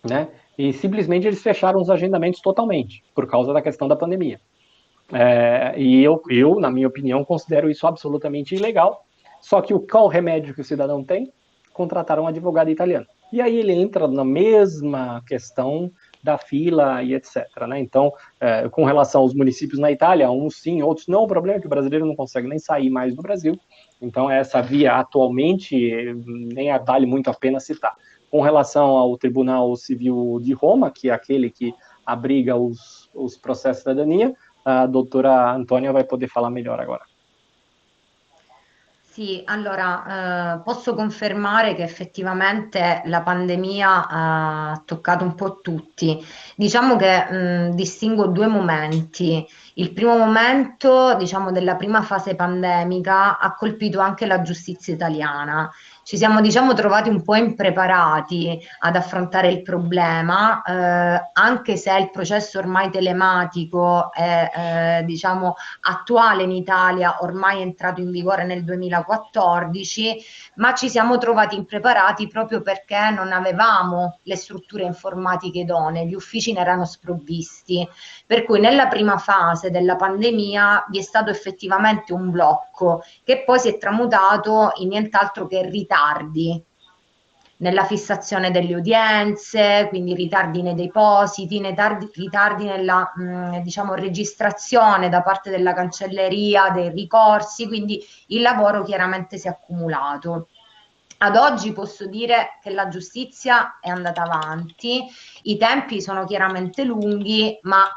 né? E simplesmente eles fecharam os agendamentos totalmente, por causa da questão da pandemia. E eu, na minha opinião, considero isso absolutamente ilegal. Só que qual remédio que o cidadão tem? Contratar um advogado italiano. E aí ele entra na mesma questão da fila e etc. Né? Então, com relação aos municípios na Itália, uns sim, outros não. O problema é que o brasileiro não consegue nem sair mais do Brasil. Então, essa via atualmente nem vale muito a pena citar. Com relação ao Tribunal Civil de Roma, que é aquele que abriga os processos de cidadania, a doutora Antônia vai poder falar melhor agora. Sì, allora posso confermare che effettivamente la pandemia ha toccato un po' tutti. Diciamo che distingo due momenti. Il primo momento, diciamo, della prima fase pandemica ha colpito anche la giustizia italiana. Ci siamo, diciamo, trovati un po' impreparati ad affrontare il problema, anche se il processo ormai telematico è diciamo, attuale in Italia, ormai è entrato in vigore nel 2014, ma ci siamo trovati impreparati proprio perché non avevamo le strutture informatiche idonee, gli uffici ne erano sprovvisti. Per cui nella prima fase della pandemia vi è stato effettivamente un blocco che poi si è tramutato in nient'altro che ritardi nella fissazione delle udienze, quindi ritardi nei depositi, ritardi nella diciamo, registrazione da parte della cancelleria dei ricorsi, quindi il lavoro chiaramente si è accumulato. Ad oggi posso dire che la giustizia è andata avanti, i tempi sono chiaramente lunghi, ma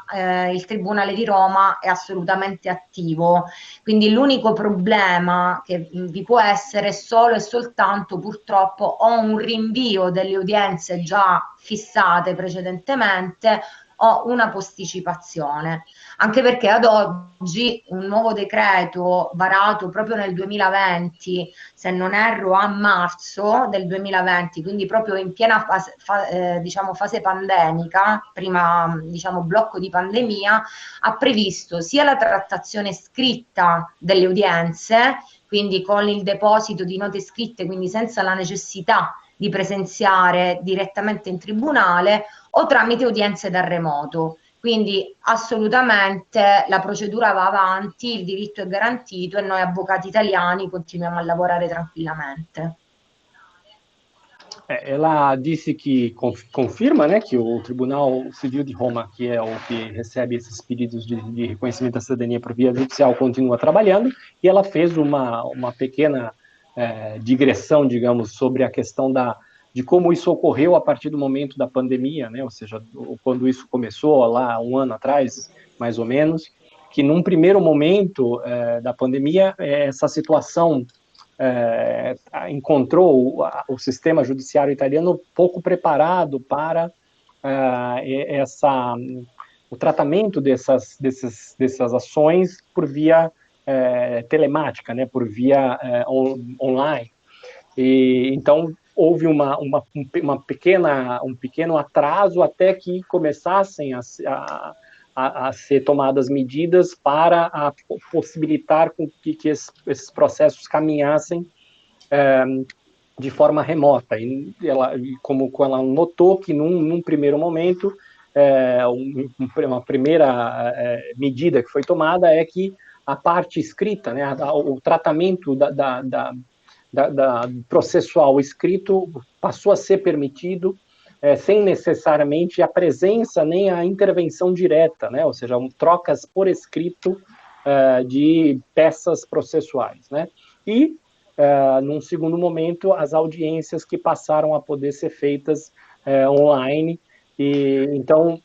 il Tribunale di Roma è assolutamente attivo, quindi l'unico problema che vi può essere è solo e soltanto purtroppo o un rinvio delle udienze già fissate precedentemente o una posticipazione, anche perché ad oggi un nuovo decreto varato proprio nel 2020, se non erro a marzo del 2020, quindi proprio in piena diciamo fase pandemica, prima diciamo blocco di pandemia, ha previsto sia la trattazione scritta delle udienze, quindi con il deposito di note scritte, quindi senza la necessità di presenziare direttamente in tribunale, o tramite udienze da remoto. Quindi assolutamente la procedura va avanti, il diritto è garantito e noi avvocati italiani continuiamo a lavorare tranquillamente. Ela disse que confirma, né, que o Tribunal Civil de Roma, que é o que recebe esses pedidos de reconhecimento da cidadania por via judicial, continua trabalhando, e ela fez uma pequena digressão, digamos, sobre a questão de como isso ocorreu a partir do momento da pandemia, né, ou seja, quando isso começou lá 1 ano atrás, mais ou menos, que num primeiro momento da pandemia, essa situação encontrou o sistema judiciário italiano pouco preparado para o tratamento dessas ações por via telemática, né, por via online. E então houve um pequeno atraso até que começassem a ser tomadas medidas para possibilitar com que esses processos caminhassem de forma remota. E como ela notou que num primeiro momento, uma primeira medida que foi tomada é que a parte escrita, né, o tratamento processual escrito passou a ser permitido sem necessariamente a presença nem a intervenção direta, né? Ou seja, trocas por escrito de peças processuais, né? E, num segundo momento, as audiências que passaram a poder ser feitas online. E, então,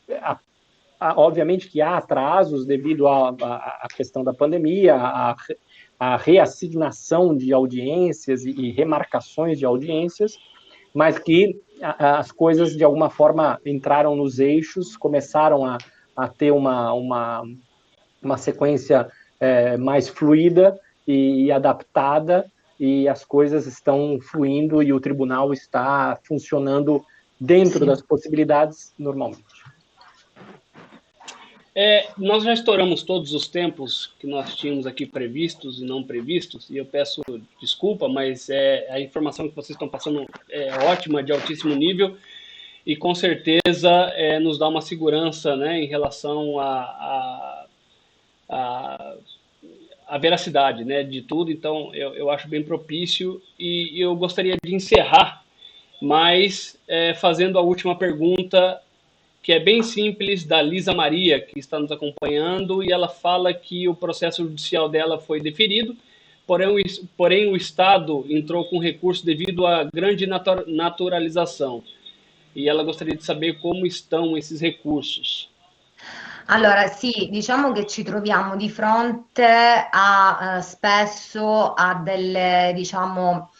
obviamente que há atrasos devido à questão da pandemia, a reassignação de audiências e remarcações de audiências, mas que as coisas, de alguma forma, entraram nos eixos, começaram a ter uma sequência mais fluida e adaptada, e as coisas estão fluindo e o tribunal está funcionando dentro das possibilidades normalmente. Nós já estouramos todos os tempos que nós tínhamos aqui previstos e não previstos, e eu peço desculpa, mas a informação que vocês estão passando é ótima, de altíssimo nível, e com certeza nos dá uma segurança, né, em relação à veracidade, né, de tudo. Então eu acho bem propício, e eu gostaria de encerrar, mas fazendo a última pergunta, que é bem simples, da Lisa Maria, que está nos acompanhando, e ela fala que o processo judicial dela foi deferido, porém o Estado entrou com recurso devido à grande naturalização. E ela gostaria di sapere come estão esses recursos. Allora sì, diciamo che ci troviamo di fronte spesso a delle, diciamo,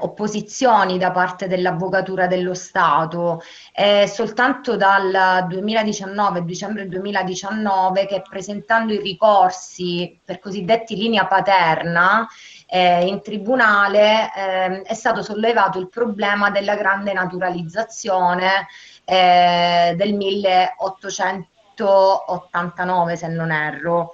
opposizioni da parte dell'Avvocatura dello Stato. È soltanto dal 2019, dicembre 2019, che presentando i ricorsi per cosiddetti linea paterna in tribunale è stato sollevato il problema della grande naturalizzazione del 1889, se non erro,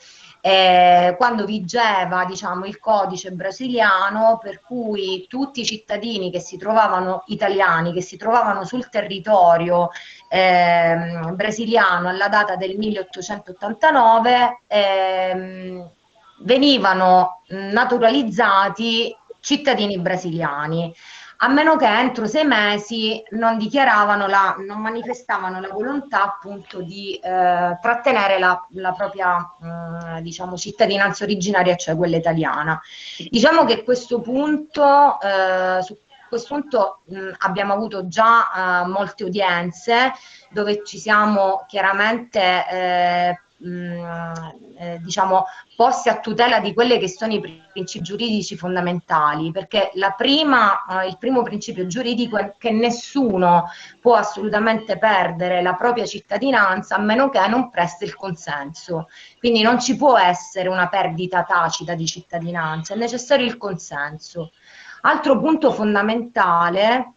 quando vigeva, diciamo, il codice brasiliano, per cui tutti i cittadini che si trovavano, italiani, che si trovavano sul territorio brasiliano alla data del 1889 venivano naturalizzati cittadini brasiliani, a meno che entro 6 mesi non manifestavano la volontà appunto di trattenere la propria diciamo cittadinanza originaria, cioè quella italiana. Diciamo che su questo punto abbiamo avuto già molte udienze dove ci siamo chiaramente diciamo posti a tutela di quelli che sono i principi giuridici fondamentali, perché il primo principio giuridico è che nessuno può assolutamente perdere la propria cittadinanza a meno che non presti il consenso. Quindi non ci può essere una perdita tacita di cittadinanza, è necessario il consenso. Altro punto fondamentale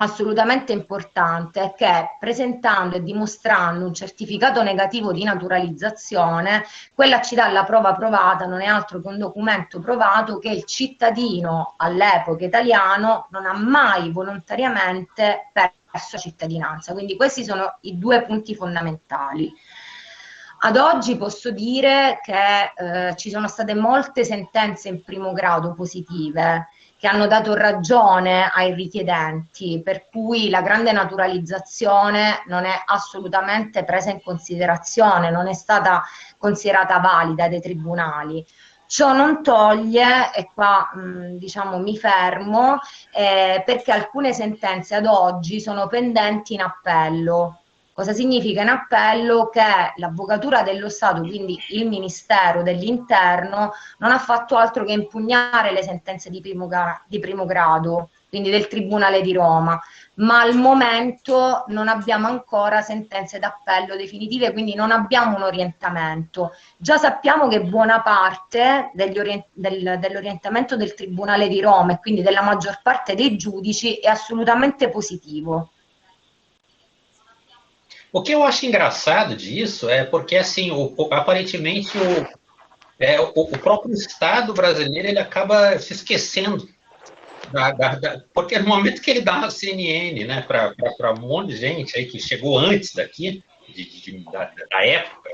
assolutamente importante è che presentando e dimostrando un certificato negativo di naturalizzazione, quella ci dà la prova provata, non è altro che un documento provato che il cittadino all'epoca italiano non ha mai volontariamente perso la cittadinanza. Quindi questi sono i due punti fondamentali. Ad oggi posso dire che ci sono state molte sentenze in primo grado positive che hanno dato ragione ai richiedenti, per cui la grande naturalizzazione non è assolutamente presa in considerazione, non è stata considerata valida dai tribunali. Ciò non toglie, e qua diciamo mi fermo, perché alcune sentenze ad oggi sono pendenti in appello. Cosa significa in appello? Che l'Avvocatura dello Stato, quindi il Ministero dell'Interno, non ha fatto altro che impugnare le sentenze di primo grado, quindi del Tribunale di Roma, ma al momento non abbiamo ancora sentenze d'appello definitive, quindi non abbiamo un orientamento. Già sappiamo che buona parte dell'orientamento del Tribunale di Roma e quindi della maggior parte dei giudici è assolutamente positivo. O que eu acho engraçado disso é porque, assim, aparentemente o próprio Estado brasileiro ele acaba se esquecendo porque no momento que ele dá a CNN, né, para um monte de gente aí que chegou antes daqui, da época,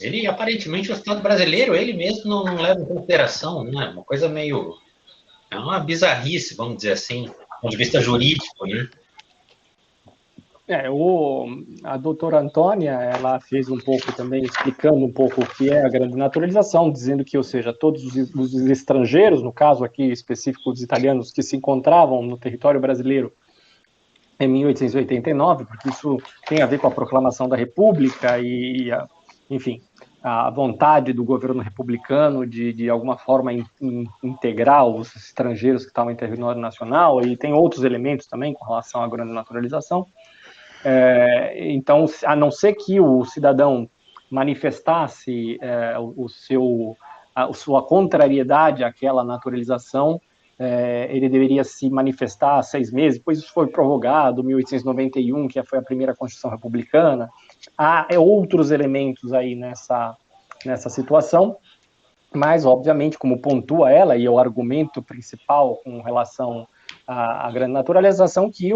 ele, aparentemente, o Estado brasileiro, ele mesmo não leva em consideração, né, uma coisa meio, é uma bizarrice, vamos dizer assim, do ponto de vista jurídico, né? A doutora Antônia, ela fez um pouco também, explicando um pouco o que é a grande naturalização, dizendo que, ou seja, todos os estrangeiros, no caso aqui específico dos italianos, que se encontravam no território brasileiro em 1889, porque isso tem a ver com a proclamação da República e enfim, a vontade do governo republicano de alguma forma integrar os estrangeiros que estavam em território nacional, e tem outros elementos também com relação à grande naturalização. Então, a não ser que o cidadão manifestasse sua contrariedade àquela naturalização, ele deveria se manifestar há 6 meses, depois isso foi prorrogado, 1891, que foi a primeira Constituição Republicana. Há outros elementos aí nessa situação, mas, obviamente, como pontua ela, e é o argumento principal com relação à grande naturalização, que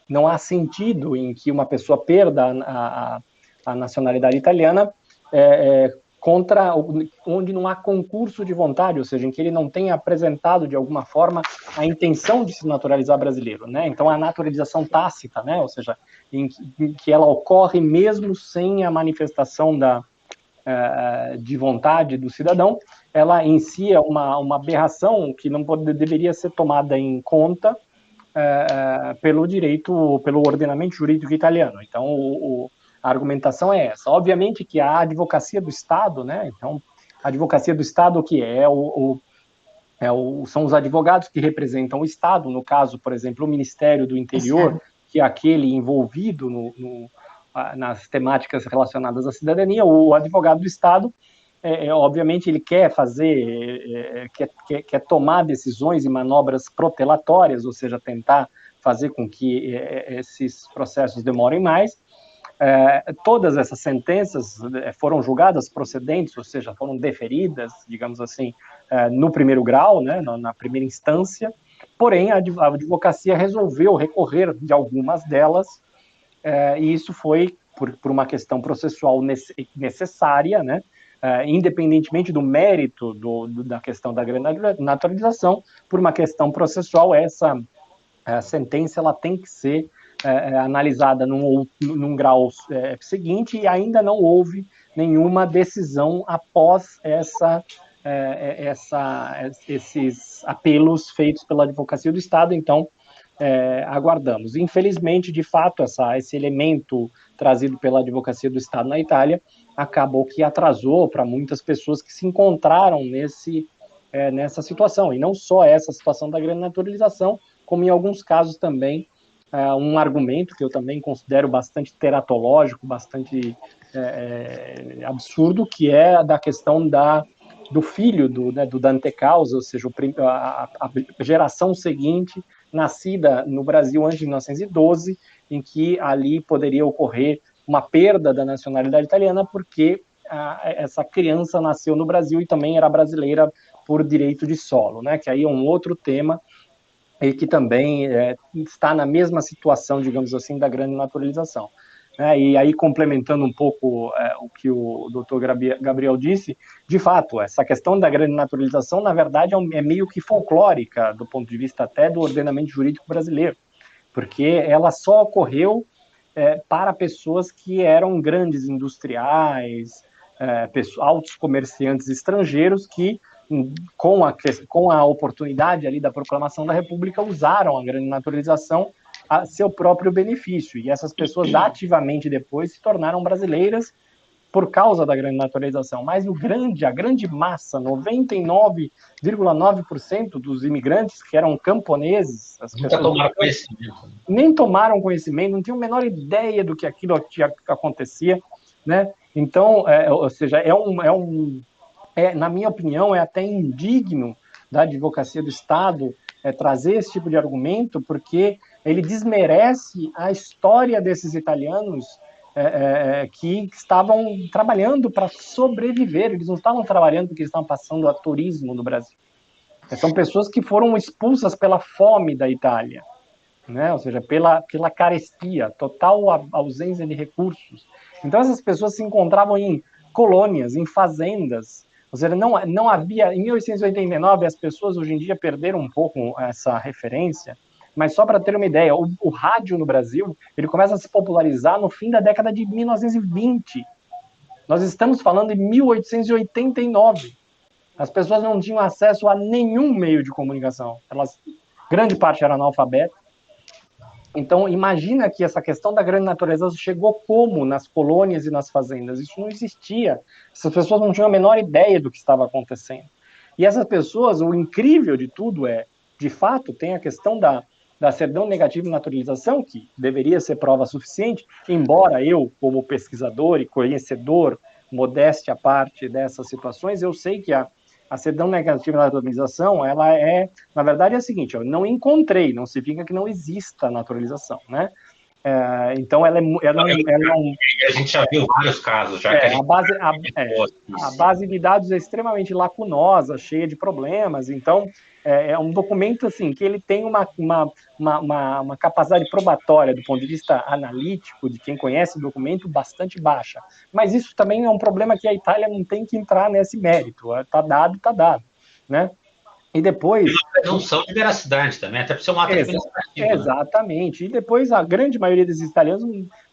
não há sentido em que uma pessoa perda a nacionalidade italiana onde não há concurso de vontade, ou seja, em que ele não tenha apresentado de alguma forma a intenção de se naturalizar brasileiro, né? Então, a naturalização tácita, né? Ou seja, em que ela ocorre mesmo sem a manifestação de vontade do cidadão, ela em si é uma aberração que não deveria ser tomada em conta pelo ordenamento jurídico italiano. Então, a argumentação é essa. Obviamente que a advocacia do Estado, né? Então, a advocacia do Estado, o que são os advogados que representam o Estado, no caso, por exemplo, o Ministério do Interior, que é aquele envolvido nas temáticas relacionadas à cidadania. O advogado do Estado, obviamente, ele quer quer tomar decisões e manobras protelatórias, ou seja, tentar fazer com que esses processos demorem mais. Todas essas sentenças foram julgadas procedentes, ou seja, foram deferidas, digamos assim, no primeiro grau, né, na primeira instância, porém a advocacia resolveu recorrer de algumas delas, e isso foi por uma questão processual necessária, né, independentemente do mérito da questão da grande naturalização, por uma questão processual, essa sentença ela tem que ser analisada num grau seguinte, e ainda não houve nenhuma decisão após esses apelos feitos pela Advocacia do Estado. Então, aguardamos. Infelizmente, de fato, esse elemento trazido pela Advocacia do Estado na Itália acabou que atrasou para muitas pessoas que se encontraram nessa situação, e não só essa situação da grande naturalização, como em alguns casos também um argumento que eu também considero bastante teratológico, bastante absurdo, que é da questão do filho do antecausa, ou seja, a geração seguinte nascida no Brasil antes de 1912, em que ali poderia ocorrer uma perda da nacionalidade italiana, porque essa criança nasceu no Brasil e também era brasileira por direito de solo, né? Que aí é um outro tema e que também está na mesma situação, digamos assim, da grande naturalização. E aí, complementando um pouco o que o doutor Gabriel disse, de fato, essa questão da grande naturalização, na verdade, é meio que folclórica, do ponto de vista até do ordenamento jurídico brasileiro, porque ela só ocorreu para pessoas que eram grandes industriais, altos comerciantes estrangeiros que, com a oportunidade ali da proclamação da República, usaram a grande naturalização a seu próprio benefício. E essas pessoas ativamente depois se tornaram brasileiras por causa da grande naturalização. Mas a grande massa, 99,9% dos imigrantes que eram camponeses, as pessoas tomaram conhecimento. Nem tomaram conhecimento, não tinham a menor ideia do que aquilo acontecia, né? Então, ou seja, na minha opinião, é até indigno da advocacia do Estado trazer esse tipo de argumento, porque ele desmerece a história desses italianos que estavam trabalhando para sobreviver. Eles não estavam trabalhando porque eles estavam passando a turismo no Brasil. São pessoas que foram expulsas pela fome da Itália, né? Ou seja, pela carestia, total ausência de recursos. Então, essas pessoas se encontravam em colônias, em fazendas. Ou seja, não havia... Em 1889, as pessoas hoje em dia perderam um pouco essa referência, mas só para ter uma ideia, o rádio no Brasil, ele começa a se popularizar no fim da década de 1920. Nós estamos falando de 1889. As pessoas não tinham acesso a nenhum meio de comunicação. Grande parte era analfabeta. Então, imagina que essa questão da grande natureza chegou como nas colônias e nas fazendas. Isso não existia. Essas pessoas não tinham a menor ideia do que estava acontecendo. E essas pessoas, o incrível de tudo de fato, tem a questão da certidão negativa de naturalização, que deveria ser prova suficiente, embora eu, como pesquisador e conhecedor, modéstia à parte dessas situações, eu sei que a certidão negativa de naturalização, ela na verdade, é a seguinte, eu não encontrei, não significa que não exista naturalização, né? Então, ela a gente já viu vários casos, já que a base de dados é extremamente lacunosa, cheia de problemas, então é um documento assim que ele tem uma capacidade probatória do ponto de vista analítico de quem conhece o documento bastante baixa, mas isso também é um problema que a Itália não tem que entrar nesse mérito, tá dado, né? E depois... E presunção de veracidade também, até para ser um ato administrativo. Exatamente. Né? E depois a grande maioria desses italianos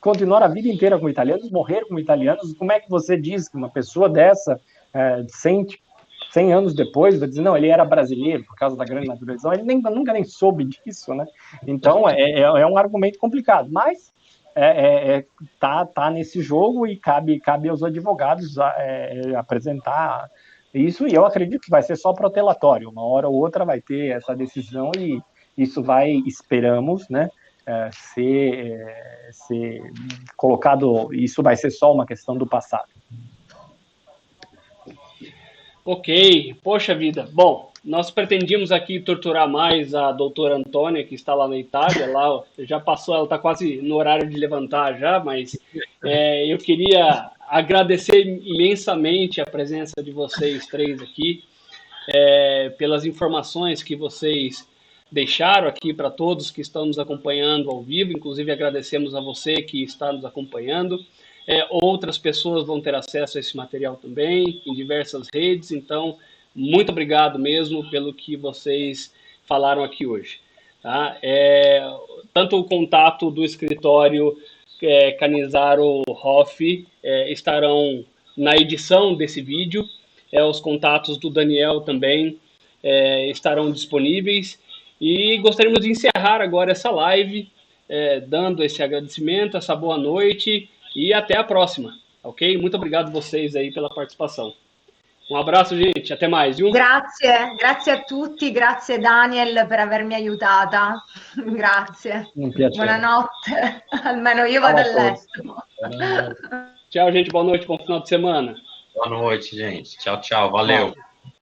continuaram a vida inteira como italianos, morreram como italianos. Como é que você diz que uma pessoa dessa, 100 anos depois, vai dizer, não, ele era brasileiro por causa da grande naturalização? Ele nunca nem soube disso, né? Então, é um argumento complicado. Mas tá nesse jogo e cabe aos advogados apresentar... Isso, e eu acredito que vai ser só protelatório. Uma hora ou outra vai ter essa decisão e isso vai, esperamos, né, ser colocado, isso vai ser só uma questão do passado. Ok, poxa vida. Bom, nós pretendíamos aqui torturar mais a doutora Antônia, que está lá na Itália, lá já passou, ela está quase no horário de levantar já, mas eu queria agradecer imensamente a presença de vocês três aqui, pelas informações que vocês deixaram aqui para todos que estão nos acompanhando ao vivo, inclusive agradecemos a você que está nos acompanhando. Outras pessoas vão ter acesso a esse material também, em diversas redes, então, muito obrigado mesmo pelo que vocês falaram aqui hoje. Tá? Tanto o contato do escritório Canizaro Hoff estarão na edição desse vídeo, os contatos do Daniel também estarão disponíveis, e gostaríamos de encerrar agora essa live, dando esse agradecimento, essa boa noite, e até a próxima, ok? Muito obrigado vocês aí pela participação. Um abraço, gente, até mais. Grazie a tutti, grazie Daniel per avermi aiutata, grazie. Un piacere. Buonanotte, almeno io vado a letto. Tchau, gente, boa noite, bom final de semana. Boa noite, gente. Tchau, valeu.